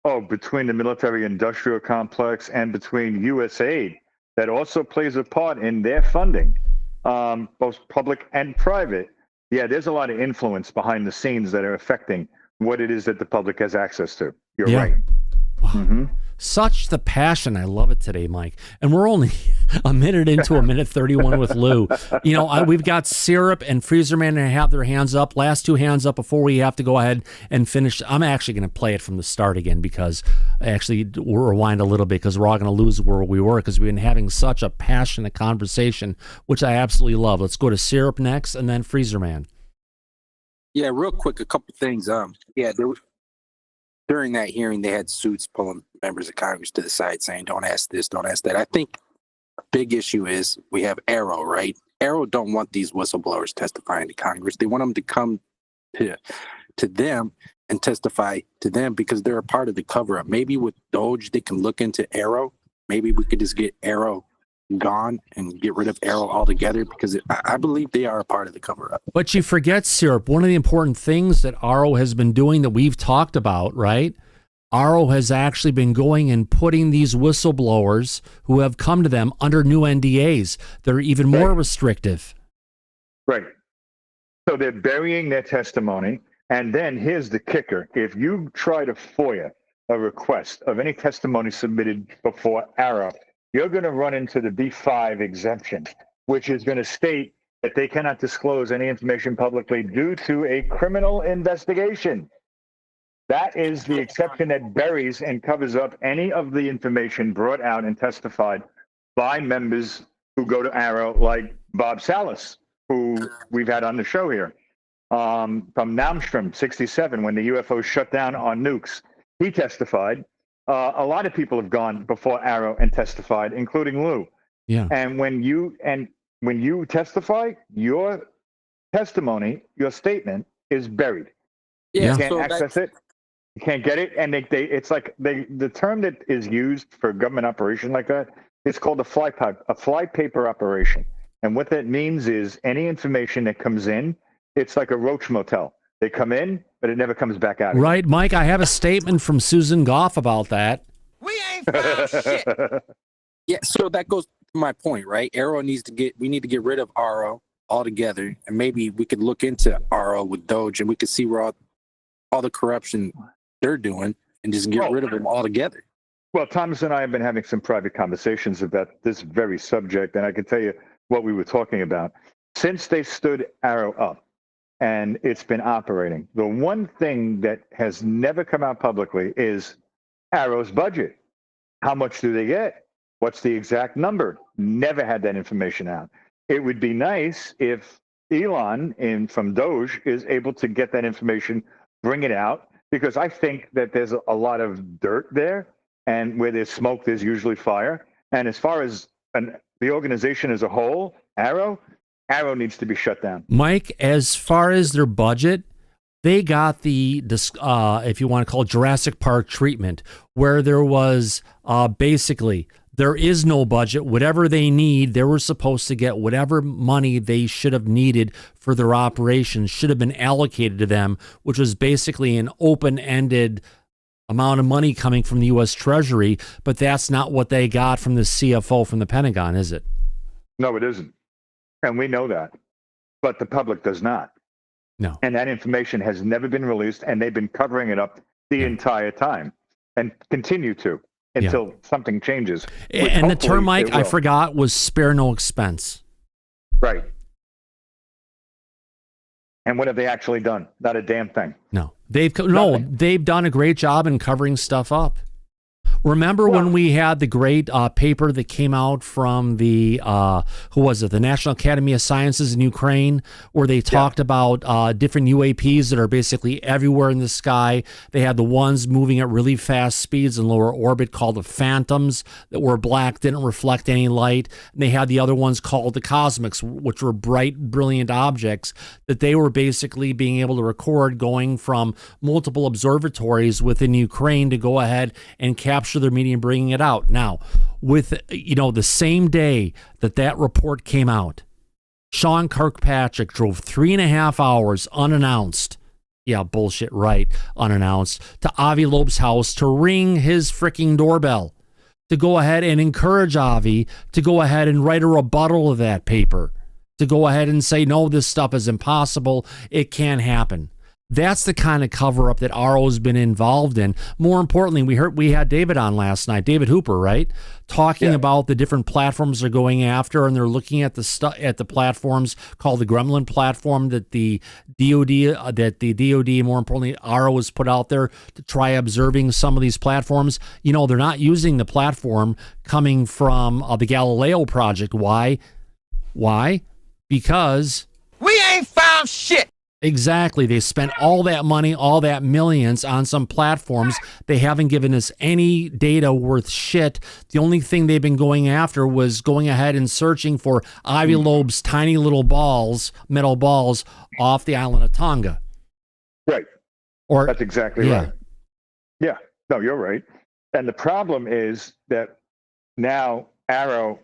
Oh, between the military-industrial complex and between USAID, that also plays a part in their funding, both public and private. Yeah, there's a lot of influence behind the scenes that are affecting what it is that the public has access to. You're right. Wow. Such the passion. I love it today, Mike. And we're only a minute into a minute 31 with Lou. You know, we've got Syrup and Freezerman to have their hands up. Last two hands up before we have to go ahead and finish. I'm actually going to play it from the start again because actually we'll rewind a little bit because we're all going to lose where we were because we've been having such a passionate conversation, which I absolutely love. Let's go to Syrup next and then Freezerman. Yeah, real quick, a couple things. During that hearing, they had suits pulling members of Congress to the side saying, don't ask this, don't ask that. I think a big issue is we have AARO, right? AARO don't want these whistleblowers testifying to Congress. They want them to come to them and testify to them because they're a part of the cover-up. Maybe with Doge, they can look into AARO. Maybe we could just get AARO gone and get rid of AARO altogether because I believe they are a part of the cover-up. But you forget, Syrup, one of the important things that AARO has been doing that we've talked about, right? AARO has actually been going and putting these whistleblowers who have come to them under new NDAs. They're even more restrictive. Right. So they're burying their testimony. And then here's the kicker. If you try to FOIA a request of any testimony submitted before AARO, you're going to run into the B5 exemption, which is going to state that they cannot disclose any information publicly due to a criminal investigation. That is the exception that buries and covers up any of the information brought out and testified by members who go to AARO, like Bob Salas, who we've had on the show here, from Malmstrom, 67, when the UFO shut down on nukes. He testified. A lot of people have gone before AARO and testified, including Lou. Yeah. And when you testify, your testimony, your statement is buried. Yeah. You can't access it. You can't get it. And it's like the term that is used for government operation like that, it's called a flypaper operation. And what that means is any information that comes in, it's like a roach motel. They come in, but it never comes back out. Right, Mike, I have a statement from Susan Goff about that. We ain't found shit. Yeah, so that goes to my point, right? we need to get rid of AARO altogether, and maybe we could look into AARO with Doge, and we could see where all the corruption they're doing, and just get rid of them altogether. Well, Thomas and I have been having some private conversations about this very subject, and I can tell you what we were talking about. Since they stood AARO up, and it's been operating, the one thing that has never come out publicly is AARO's budget. How much do they get? What's the exact number? Never had that information out. It would be nice if Elon from Doge is able to get that information, bring it out, because I think that there's a lot of dirt there, and where there's smoke, there's usually fire. And as far as the organization as a whole, AARO needs to be shut down. Mike, as far as their budget, they got the, if you want to call it Jurassic Park treatment, where there was basically, there is no budget. Whatever they need, they were supposed to get whatever money they should have needed for their operations should have been allocated to them, which was basically an open-ended amount of money coming from the U.S. Treasury, but that's not what they got from the CFO from the Pentagon, is it? No, it isn't. And we know that, but the public does not. No. And that information has never been released, and they've been covering it up the entire time and continue to until something changes. And the term, Mike, I forgot, was spare no expense. Right. And what have they actually done? Not a damn thing. No. They've done a great job in covering stuff up. Remember when we had the great paper that came out from the, the National Academy of Sciences in Ukraine, where they talked about different UAPs that are basically everywhere in the sky. They had the ones moving at really fast speeds in lower orbit called the phantoms that were black, didn't reflect any light. And they had the other ones called the cosmics, which were bright, brilliant objects that they were basically being able to record going from multiple observatories within Ukraine to go ahead and capture their media and bringing it out. Now, with the same day that report came out, Sean Kirkpatrick drove 3.5 hours unannounced Yeah, bullshit, right, unannounced, to Avi Loeb's house to ring his freaking doorbell, to go ahead and encourage Avi to go ahead and write a rebuttal of that paper, to go ahead and say, no, this stuff is impossible, it can't happen. That's the kind of cover-up that AARO's been involved in. More importantly, we had David on last night, David Hooper, right? Talking about the different platforms they're going after, and they're looking at the platforms called the Gremlin platform that the DoD, more importantly, AARO has put out there to try observing some of these platforms. You know, they're not using the platform coming from the Galileo project. Why? Because we ain't found shit. Exactly. They spent all that money, all that millions on some platforms. They haven't given us any data worth shit. The only thing they've been going after was going ahead and searching for Avi Loeb's tiny little balls, metal balls, off the island of Tonga. Right. Or that's exactly right. Yeah. No, you're right. And the problem is that now AARO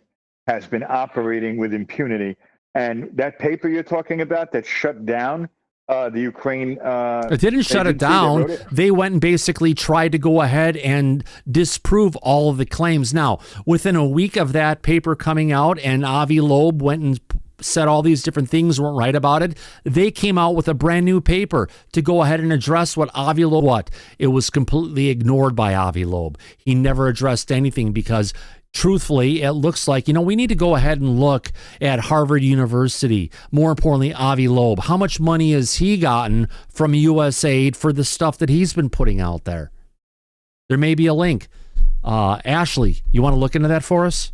has been operating with impunity. And that paper you're talking about that shut down the Ukraine... it didn't shut it down. They went and basically tried to go ahead and disprove all of the claims. Now, within a week of that paper coming out and Avi Loeb went and said all these different things weren't right about it, they came out with a brand new paper to go ahead and address what Avi Loeb... It was completely ignored by Avi Loeb. He never addressed anything because... Truthfully, it looks like, we need to go ahead and look at Harvard University. More importantly, Avi Loeb. How much money has he gotten from USAID for the stuff that he's been putting out there? There may be a link. Ashley, you want to look into that for us?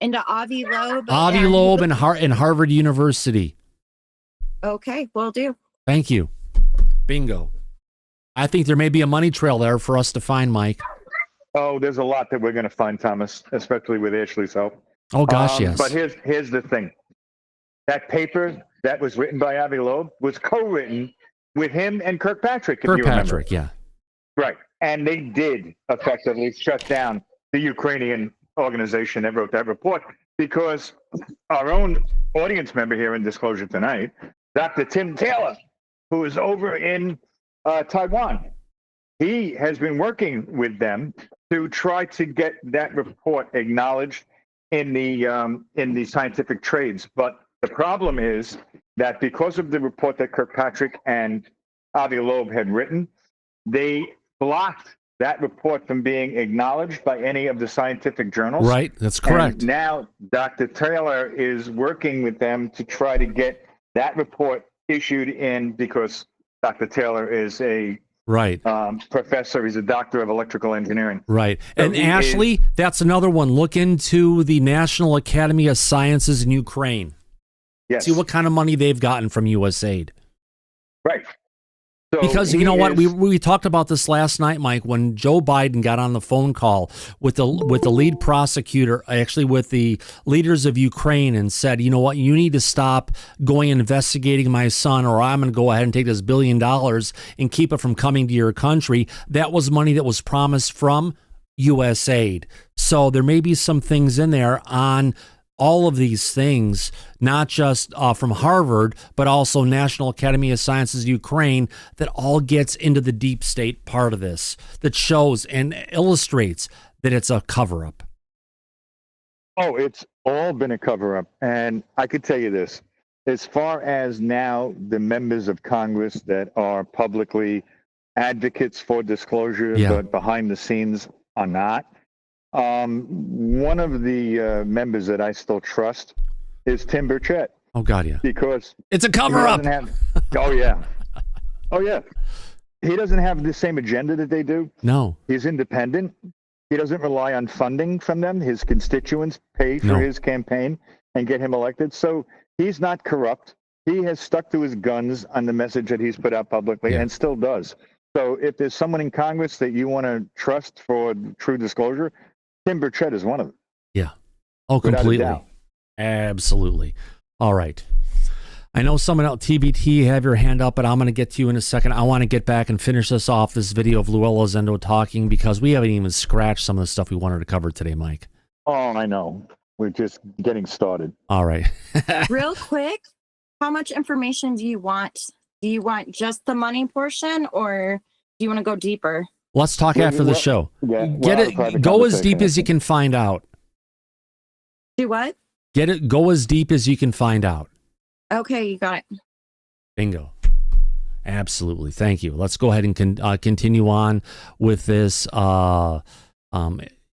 Into Avi Loeb? Avi Loeb and Harvard University. Okay, will do. Thank you. Bingo. I think there may be a money trail there for us to find, Mike. Oh, there's a lot that we're going to find, Thomas, especially with Ashley's help. Oh, gosh, yes. But here's the thing. That paper that was written by Avi Loeb was co-written with him and Kirkpatrick, if you remember. Kirkpatrick, yeah. Right. And they did effectively shut down the Ukrainian organization that wrote that report because our own audience member here in Disclosure tonight, Dr. Tim Taylor, who is over in Taiwan, he has been working with them to try to get that report acknowledged in the scientific trades. But the problem is that because of the report that Kirkpatrick and Avi Loeb had written, they blocked that report from being acknowledged by any of the scientific journals. Right, that's correct. And now Dr. Taylor is working with them to try to get that report issued in because Dr. Taylor is a professor. He's a doctor of electrical engineering. Right. So and Ashley, that's another one. Look into the National Academy of Sciences in Ukraine. Yes. See what kind of money they've gotten from USAID. Right. So because you know what, we talked about this last night, Mike, when Joe Biden got on the phone call with the lead prosecutor, actually with the leaders of Ukraine, and said, you know what, you need to stop going and investigating my son, or I'm going to go ahead and take this $1 billion and keep it from coming to your country. That was money that was promised from USAID. So there may be some things in there on all of these things, not just from Harvard, but also National Academy of Sciences Ukraine, that all gets into the deep state part of this, that shows and illustrates that it's a cover-up. Oh, it's all been a cover-up. And I could tell you this, as far as now the members of Congress that are publicly advocates for disclosure, but behind the scenes are not, one of the members that I still trust is Tim Burchett. Oh, God, yeah. Because it's a cover-up. Oh, yeah. Oh, yeah. He doesn't have the same agenda that they do. No. He's independent. He doesn't rely on funding from them. His constituents pay for his campaign and get him elected. So he's not corrupt. He has stuck to his guns on the message that he's put out publicly and still does. So if there's someone in Congress that you want to trust for true disclosure, Tim Burchett is one of them. Yeah. Oh, completely. Absolutely. All right. I know someone else, TBT, have your hand up, but I'm going to get to you in a second. I want to get back and finish this off, this video of Lou Elizondo talking, because we haven't even scratched some of the stuff we wanted to cover today, Mike. Oh, I know. We're just getting started. All right. Real quick, how much information do you want Do you want just the money portion, or do you want to go deeper? Let's talk after the show. Yeah, Get it. Go as deep as you can find out. Do what? Get it. Go as deep as you can find out. Okay, you got it. Bingo. Absolutely. Thank you. Let's go ahead and continue on with this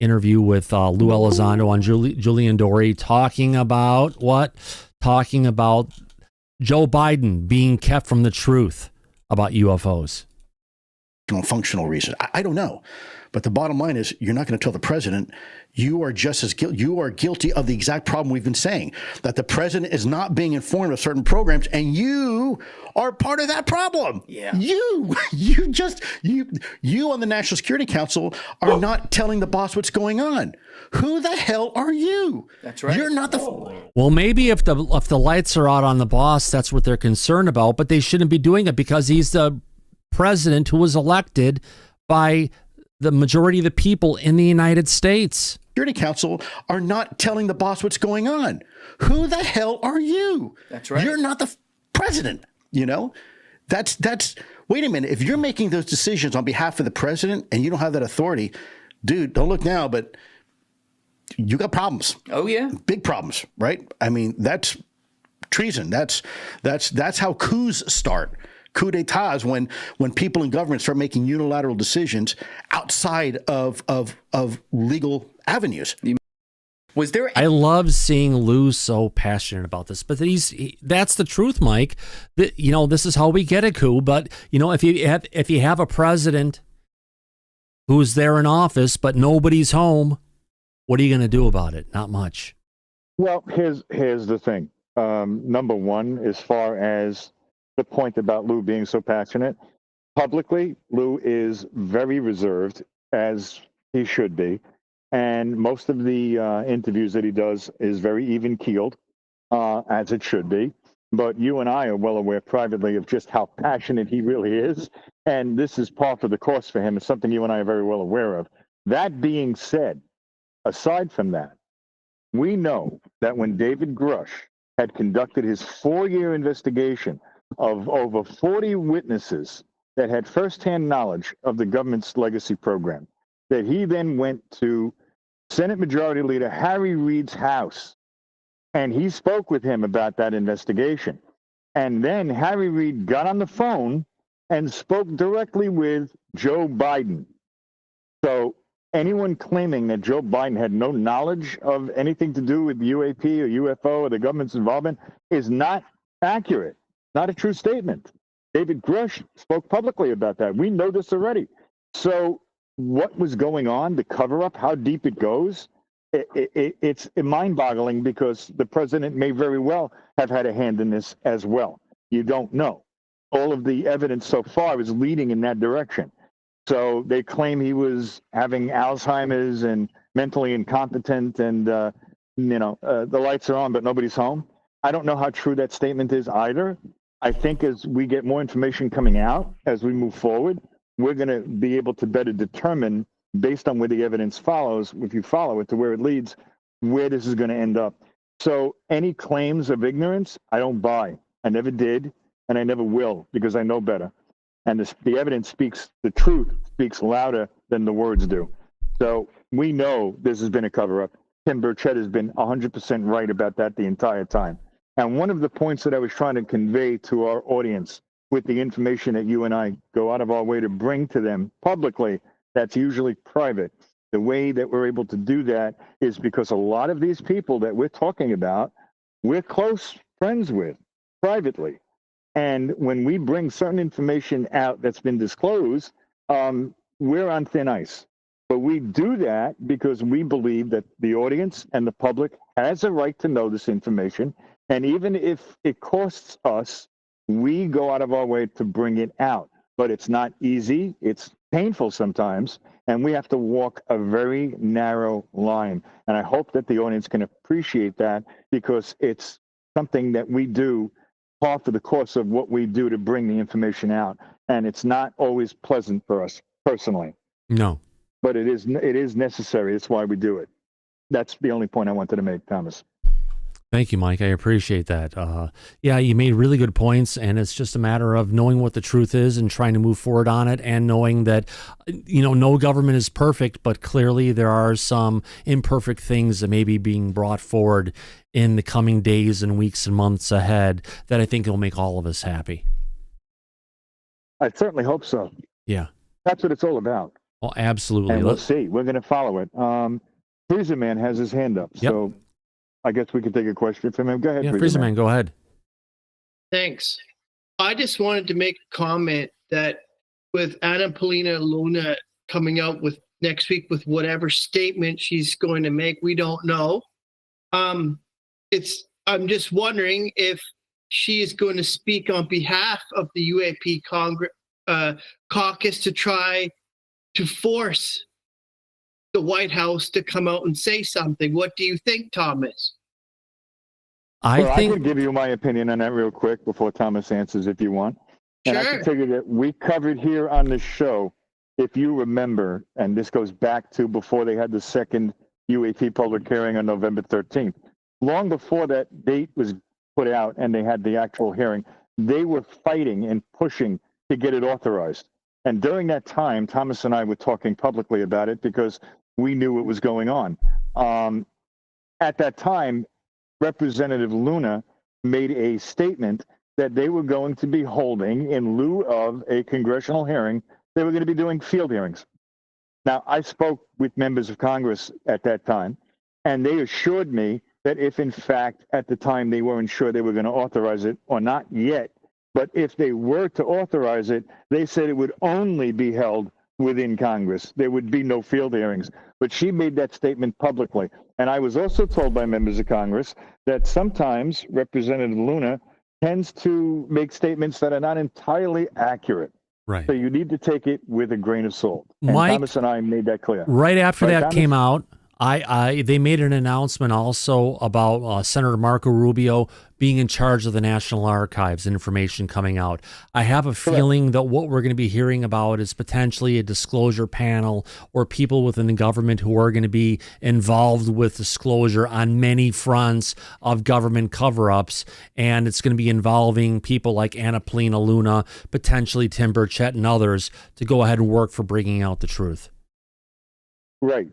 interview with Lou Elizondo on Julian Dory, talking about what? Talking about Joe Biden being kept from the truth about UFOs. Functional reason. I don't know. But the bottom line is, you're not going to tell the president you are just as guilty. You are guilty of the exact problem we've been saying, that the president is not being informed of certain programs, and you are part of that problem. Yeah. You on the National Security Council are not telling the boss what's going on. Who the hell are you? That's right. You're not the. Well, maybe if the lights are out on the boss, that's what they're concerned about. But they shouldn't be doing it because he's the president who was elected by the majority of the people in the United States. Security Council are not telling the boss what's going on. Who the hell are you? That's right. You're not the president. You know, that's. Wait a minute. If you're making those decisions on behalf of the president and you don't have that authority, dude, don't look now, but you got problems. Oh yeah, big problems, right? I mean, that's treason. That's how coups start. Coup d'etats when people in government start making unilateral decisions outside of legal avenues. Was there? I love seeing Lou so passionate about this, but that's the truth, Mike. This is how we get a coup. But if you have a president who's there in office but nobody's home, what are you going to do about it? Not much. Well, here's the thing. Number one, as far as the point about Lou being so passionate, publicly, Lou is very reserved, as he should be. And most of the interviews that he does is very even-keeled, as it should be. But you and I are well aware privately of just how passionate he really is. And this is par for the course for him. It's something you and I are very well aware of. That being said, aside from that, we know that when David Grush had conducted his 4-year investigation of over 40 witnesses that had firsthand knowledge of the government's legacy program, that he then went to Senate Majority Leader Harry Reid's house, and he spoke with him about that investigation. And then Harry Reid got on the phone and spoke directly with Joe Biden. So anyone claiming that Joe Biden had no knowledge of anything to do with UAP or UFO or the government's involvement is not accurate. Not a true statement. David Grush spoke publicly about that. We know this already. So what was going on, the cover-up, how deep it goes, it's mind-boggling, because the president may very well have had a hand in this as well. You don't know. All of the evidence so far is leading in that direction. So they claim he was having Alzheimer's and mentally incompetent, and the lights are on, but nobody's home. I don't know how true that statement is either. I think as we get more information coming out, as we move forward, we're going to be able to better determine, based on where the evidence follows, if you follow it to where it leads, where this is going to end up. So any claims of ignorance, I don't buy. I never did, and I never will, because I know better. And the evidence speaks, the truth speaks louder than the words do. So we know this has been a cover-up. Tim Burchett has been 100% right about that the entire time. And one of the points that I was trying to convey to our audience with the information that you and I go out of our way to bring to them publicly, that's usually private. The way that we're able to do that is because a lot of these people that we're talking about, we're close friends with privately. And when we bring certain information out that's been disclosed, we're on thin ice. But we do that because we believe that the audience and the public has a right to know this information. And even if it costs us, we go out of our way to bring it out. But it's not easy. It's painful sometimes. And we have to walk a very narrow line. And I hope that the audience can appreciate that, because it's something that we do part of the course of what we do to bring the information out. And it's not always pleasant for us personally. No. But it is necessary. That's why we do it. That's the only point I wanted to make, Thomas. Thank you, Mike. I appreciate that. Yeah, you made really good points, and it's just a matter of knowing what the truth is and trying to move forward on it, and knowing that, no government is perfect, but clearly there are some imperfect things that may be being brought forward in the coming days and weeks and months ahead that I think will make all of us happy. I certainly hope so. Yeah. That's what it's all about. Well, absolutely. And we'll see. We're going to follow it. Freezer Man has his hand up, so I guess we could take a question from him. Go ahead, Yeah, Freezer Man, go ahead. Thanks. I just wanted to make a comment that with Anna Paulina Luna coming out with next week with whatever statement she's going to make, we don't know. I'm just wondering if she is going to speak on behalf of the UAP caucus to try to force the White House to come out and say something. What do you think, Thomas? I can give you my opinion on that real quick before Thomas answers if you want. And I can tell you that we covered here on the show, if you remember, and this goes back to before they had the second UAP public hearing on November 13th. Long before that date was put out and they had the actual hearing, they were fighting and pushing to get it authorized. And during that time, Thomas and I were talking publicly about it because we knew what was going on. At that time, Representative Luna made a statement that they were going to be holding, in lieu of a congressional hearing, they were going to be doing field hearings. Now, I spoke with members of Congress at that time, and they assured me that if, in fact, at the time they weren't sure they were going to authorize it or not yet, but if they were to authorize it, they said it would only be held within Congress. There would be no field hearings. But she made that statement publicly. And I was also told by members of Congress that sometimes Representative Luna tends to make statements that are not entirely accurate. Right. So you need to take it with a grain of salt. And Mike, Thomas and I made that clear. Right after that Thomas? came out, they made an announcement also about Senator Marco Rubio being in charge of the National Archives and information coming out. I have a feeling that what we're going to be hearing about is potentially a disclosure panel or people within the government who are going to be involved with disclosure on many fronts of government cover-ups, and it's going to be involving people like Anna Paulina Luna, potentially Tim Burchett and others to go ahead and work for bringing out the truth. Right.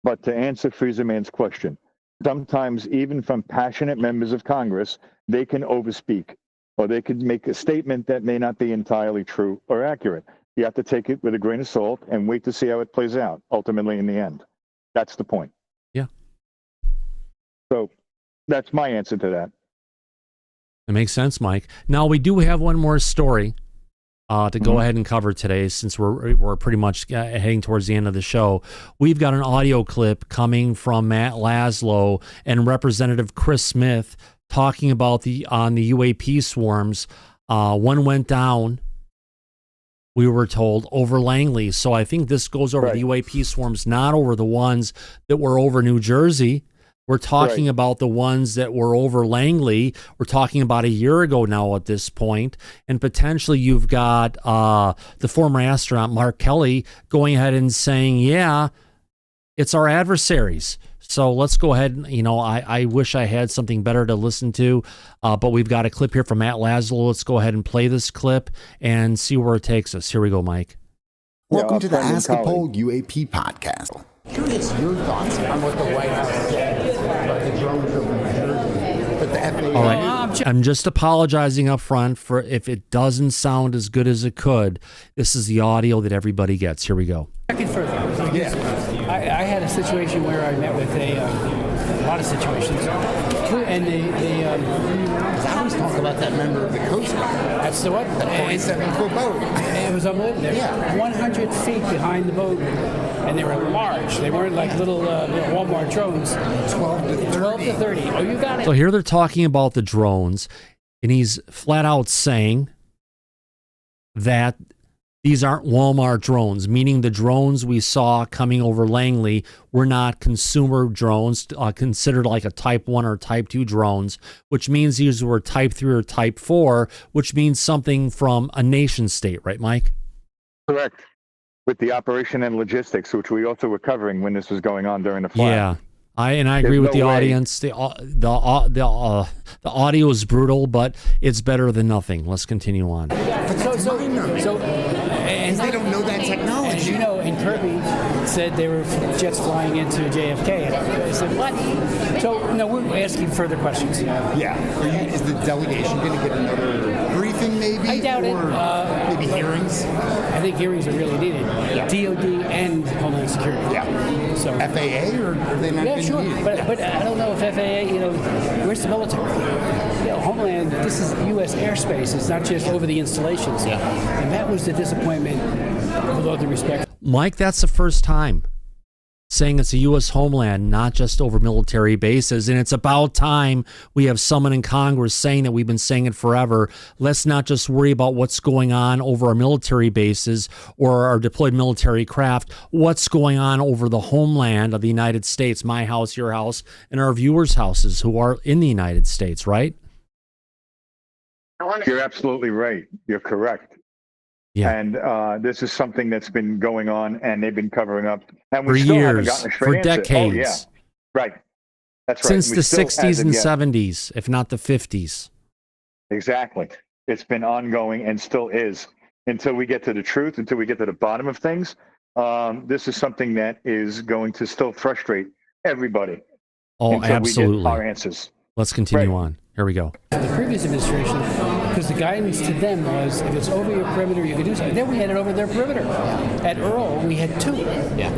But to answer Freezer Man's question, sometimes even from passionate members of Congress, they can overspeak, or they could make a statement that may not be entirely true or accurate. You have to take it with a grain of salt and wait to see how it plays out, ultimately in the end. That's the point. Yeah. So that's my answer to that. It makes sense, Mike. Now, we do have one more story to go ahead and cover today, since we're pretty much heading towards the end of the show. We've got an audio clip coming from Matt Laszlo and Representative Chris Smith talking about on the UAP swarms. One went down, we were told, over Langley. So I think this goes over the UAP swarms, not over the ones that were over New Jersey. We're talking about the ones that were over Langley. We're talking about a year ago now at this point. And potentially you've got the former astronaut, Mark Kelly, going ahead and saying, yeah, it's our adversaries. So let's go ahead and, I wish I had something better to listen to, but we've got a clip here from Matt Laszlo. Let's go ahead and play this clip and see where it takes us. Here we go, Mike. Welcome to the Ask a Poll UAP podcast. Curious your thoughts on what the White House said about the drones over New Jersey. But the FAA. All right. I'm just apologizing up front for if it doesn't sound as good as it could. This is the audio that everybody gets. Here we go. Second further, I had a situation where I met with a lot of situations, and I always talk about that member of the Coast Guard. That's the one. The 47-foot boat. It was unbelievable. Yeah. 100 feet behind the boat, and they were large. They weren't like little Walmart drones. 12 to 30. 12 to 30. Oh, you got it. So here they're talking about the drones, and he's flat out saying that these aren't Walmart drones, meaning the drones we saw coming over Langley were not consumer drones, considered like a Type 1 or Type 2 drones, which means these were Type 3 or Type 4, which means something from a nation state, right, Mike? Correct. With the operation and logistics, which we also were covering when this was going on during the flight. Yeah. I agree with the audience. The audio is brutal, but it's better than nothing. Let's continue on. And they don't know that technology. As you know, and Kirby said they were jets flying into JFK. And I said, what? So, no, we're asking further questions. Yeah. Is the delegation going to get another briefing, maybe? I doubt it. Maybe hearings? I think hearings are really needed. Yeah. DOD and Homeland Security. Yeah. So FAA, or are they not? Yeah, sure. But I don't know if FAA, where's the military? Homeland, this is U.S. airspace. It's not just over the installations. Yeah. And that was the disappointment, with all due respect. Mike, that's the first time saying it's a U.S. homeland, not just over military bases. And it's about time we have someone in Congress saying that. We've been saying it forever. Let's not just worry about what's going on over our military bases or our deployed military craft. What's going on over the homeland of the United States, my house, your house, and our viewers' houses who are in the United States, right? You're absolutely right. You're correct. Yeah. And this is something that's been going on, and they've been covering up. And for we still haven't years, gotten a straight for answer. decades. Oh, yeah. Right. That's right. Since the 60s and 70s, if not the 50s. Exactly. It's been ongoing and still is until we get to the truth, until we get to the bottom of things. This is something that is going to still frustrate everybody. Oh, absolutely. We get our answers. Let's continue on. Here we go. The previous administration, because the guidance to them was, if it's over your perimeter, you can do something. Then we had it over their perimeter. At Earl, we had two. Yeah.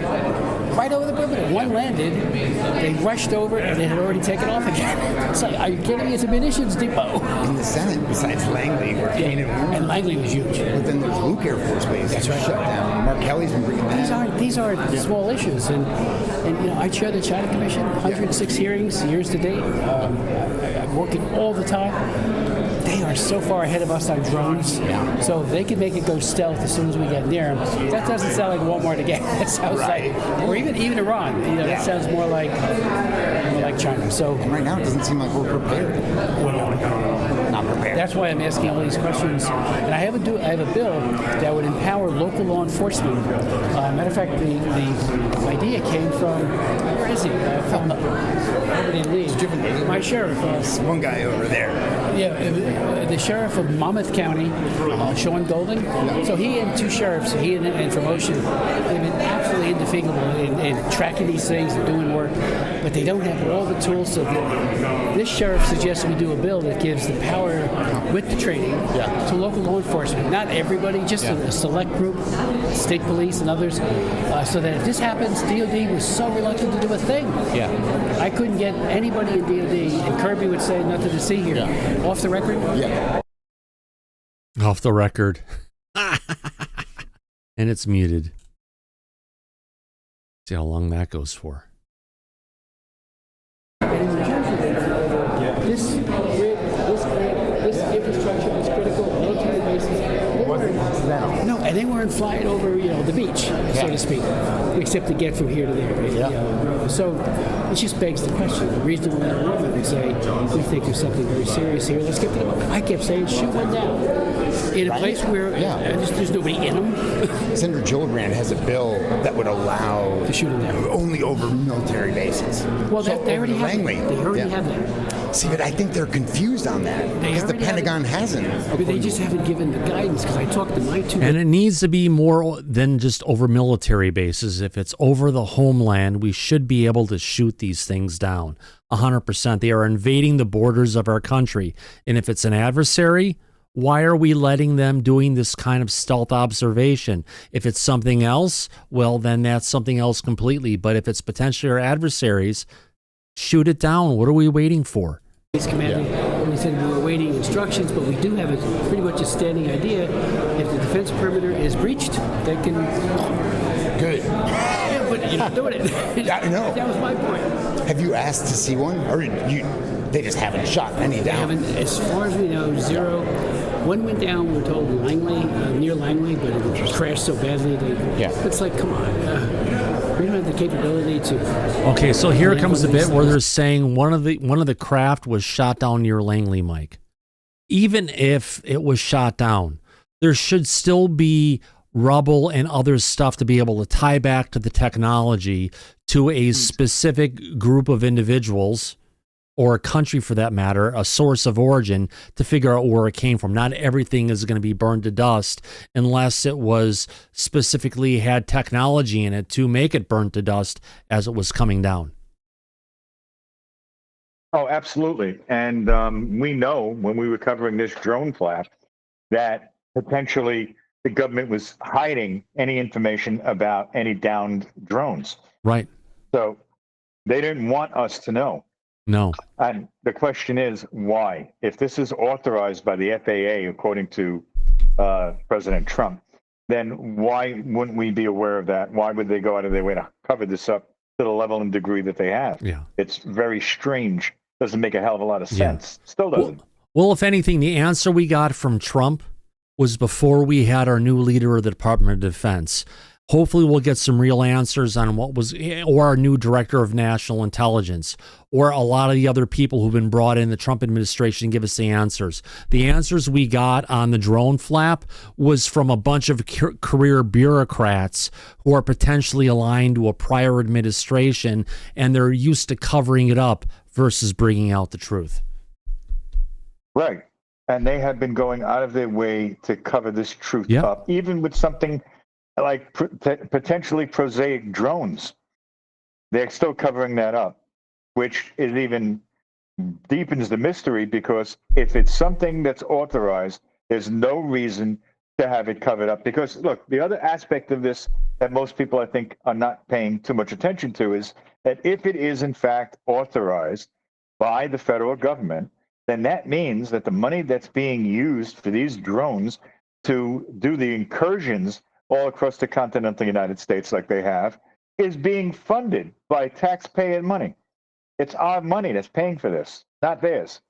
Right over the perimeter. One landed, they rushed over, and they had already taken off again. It's like, are you kidding me? It's a munitions depot. In the Senate, besides Langley, where and Langley was huge. But then there's Luke Air Force Base. That's right. Shut down. Mark Kelly's been bringing that. These aren't small issues. And I chair the China Commission, 106 hearings, years to date. I'm working all the time. They are so far ahead of us on drones. Yeah. So if they can make it go stealth as soon as we get near them, that doesn't sound like Walmart again. That sounds like, or even Iran. That sounds more like China. So and right now it doesn't seem like we're prepared. Not prepared. That's why I'm asking all these questions. And I have a bill that would empower local law enforcement. Matter of fact, the idea came from, where is he? From my sheriff. One guy over there. Yeah, the sheriff of Monmouth County, Sean Golden. So he and two sheriffs, he and from Ocean, they've been absolutely indefatigable in tracking these things and doing work, but they don't have all the tools. So this sheriff suggests we do a bill that gives the power with the training to local law enforcement. Not everybody, just a select group, state police and others, so that if this happens, DOD was so reluctant to do a thing. Yeah, I couldn't get anybody in DOD, and Kirby would say nothing to see here. Yeah. Off the record? Yeah. Off the record. And it's muted. See how long that goes for. This infrastructure is critical. Military bases. No, and they weren't flying over, the beach, so to speak, except to get from here to there. Yeah. So it just begs the question. A reasonable man or woman would say, we think there's something very serious here. Let's get to them. I kept saying, shoot one down. In a place where there's nobody in them. Senator Gillibrand has a bill that would allow to shoot them down only over military bases. Well, they already have that. They already have that. See, but I think they're confused on that because the Pentagon hasn't. But they just haven't given the guidance, because I talked to my two. And it needs to be more than just over military bases. If it's over the homeland, we should be able to shoot these things down 100%. They are invading the borders of our country. And if it's an adversary, why are we letting them doing this kind of stealth observation? If it's something else, well, then that's something else completely. But if it's potentially our adversaries, shoot it down. What are we waiting for? Commanding, we said we were waiting instructions, but we do have pretty much a standing idea. If the defense perimeter is breached, they can. Good. Yeah, but you're not doing it. I know. That was my point. Have you asked to see one, or they just haven't shot any down? They haven't, as far as we know, zero. One went down, we were told, in Langley, near Langley, but it crashed so badly. It's like, come on. We don't have the capability to. Okay, so here comes the bit where they're saying one of the craft was shot down near Langley, Mike. Even if it was shot down, there should still be rubble and other stuff to be able to tie back to the technology to a specific group of individuals or a country for that matter, a source of origin, to figure out where it came from. Not everything is going to be burned to dust unless it was specifically had technology in it to make it burn to dust as it was coming down. Oh, absolutely. And we know when we were covering this drone flap that potentially the government was hiding any information about any downed drones. Right. So they didn't want us to know. No. And the question is, why? If this is authorized by the FAA, according to President Trump, then why wouldn't we be aware of that? Why would they go out of their way to cover this up to the level and degree that they have? Yeah. It's very strange. Doesn't make a hell of a lot of sense. Still doesn't. Well, if anything, the answer we got from Trump was before we had our new leader of the Department of Defense. Hopefully we'll get some real answers on what was, or our new director of national intelligence, or a lot of the other people who've been brought in the Trump administration give us the answers. The answers we got on the drone flap was from a bunch of career bureaucrats who are potentially aligned to a prior administration, and they're used to covering it up versus bringing out the truth. Right. And they have been going out of their way to cover this truth up, even with something like potentially prosaic drones. They're still covering that up, which is even deepens the mystery, because if it's something that's authorized, there's no reason to have it covered up. Because look, the other aspect of this that most people, I think, are not paying too much attention to is that if it is in fact authorized by the federal government, then that means that the money that's being used for these drones to do the incursions all across the continental United States like they have is being funded by taxpayer money. It's our money that's paying for this, not theirs.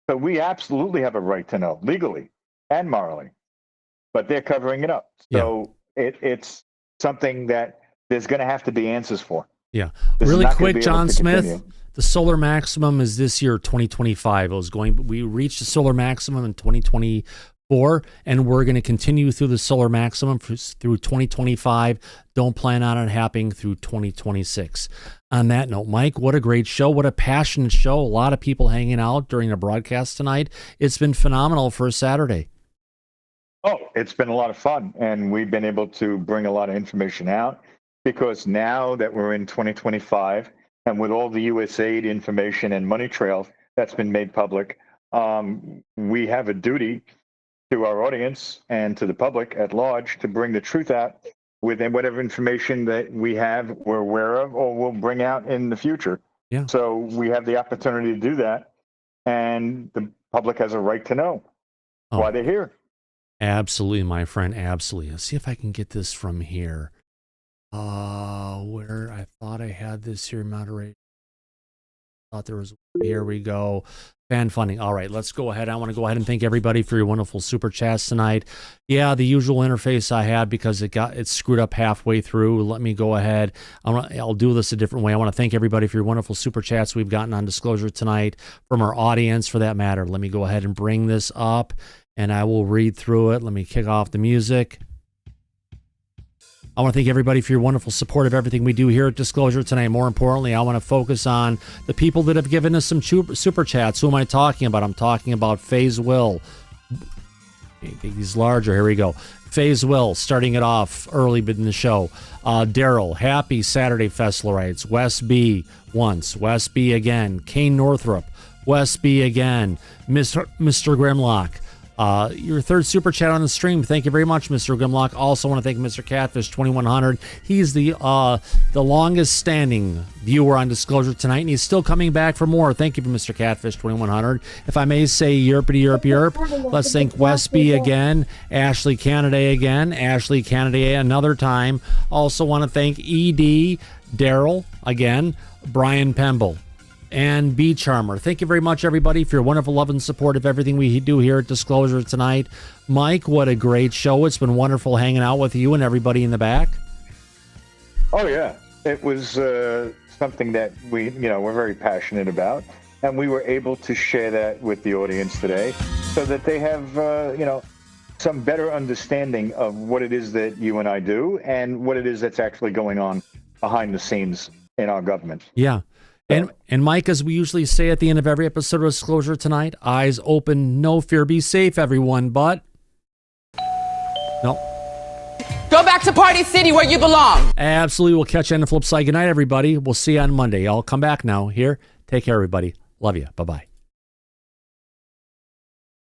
So we absolutely have a right to know, legally and morally, but they're covering it up. So it's something that there's going to have to be answers for. Yeah. This Really is not gonna quick, be able John to Smith, continue. the solar maximum is this year, 2025. We reached the solar maximum in 2024, and we're going to continue through the solar maximum through 2025. Don't plan on it happening through 2026. On that note, Mike, what a great show. What a passionate show. A lot of people hanging out during the broadcast tonight. It's been phenomenal for a Saturday. Oh, it's been a lot of fun, and we've been able to bring a lot of information out, because now that we're in 2025, and with all the USAID information and money trail that's been made public, we have a duty to our audience and to the public at large to bring the truth out with whatever information that we have, we're aware of, or we'll bring out in the future. Yeah. So we have the opportunity to do that, and the public has a right to know why they're here. Absolutely, my friend. Absolutely. Let's see if I can get this from here. Where I thought I had this here, moderation. Thought there was. Here we go. Fan funding. All right, let's go ahead. I want to go ahead and thank everybody for your wonderful super chats tonight. Yeah, the usual interface I had because it screwed up halfway through. Let me go ahead. I'll do this a different way. I want to thank everybody for your wonderful super chats we've gotten on Disclosure tonight from our audience, for that matter. Let me go ahead and bring this up, and I will read through it. Let me kick off the music. I want to thank everybody for your wonderful support of everything we do here at Disclosure tonight. More importantly, I want to focus on the people that have given us some super chats. Who am I talking about? I'm talking about Faze Will. He's larger. Here we go. Faze Will, starting it off early in the show. Daryl, happy Saturday, Fesslerites. Wes B once. Wes B again. Kane Northrup. Wes B again. Mr. Grimlock. Your third super chat on the stream. Thank you very much, Mr. Grimlock. Also want to thank Mr. Catfish 2100. He's the longest standing viewer on Disclosure tonight, and he's still coming back for more. Thank you for Mr. Catfish 2100. If I may say, yerpity yerp yerp. Let's thank Westby again, Ashley Canaday again, Ashley Canaday another time. Also want to thank ED, Daryl again, Brian Pemble, and B Charmer. Thank you very much, everybody, for your wonderful love and support of everything we do here at Disclosure tonight. Mike, what a great show. It's been wonderful hanging out with you and everybody in the back. Oh, yeah. It was something that we're very passionate about, and we were able to share that with the audience today so that they have, some better understanding of what it is that you and I do and what it is that's actually going on behind the scenes in our government. Yeah. And Mike, as we usually say at the end of every episode of Disclosure tonight, eyes open, no fear, be safe, everyone, but... No. Go back to Party City where you belong. Absolutely. We'll catch you on the flip side. Good night, everybody. We'll see you on Monday. I'll come back now here. Take care, everybody. Love you. Bye-bye.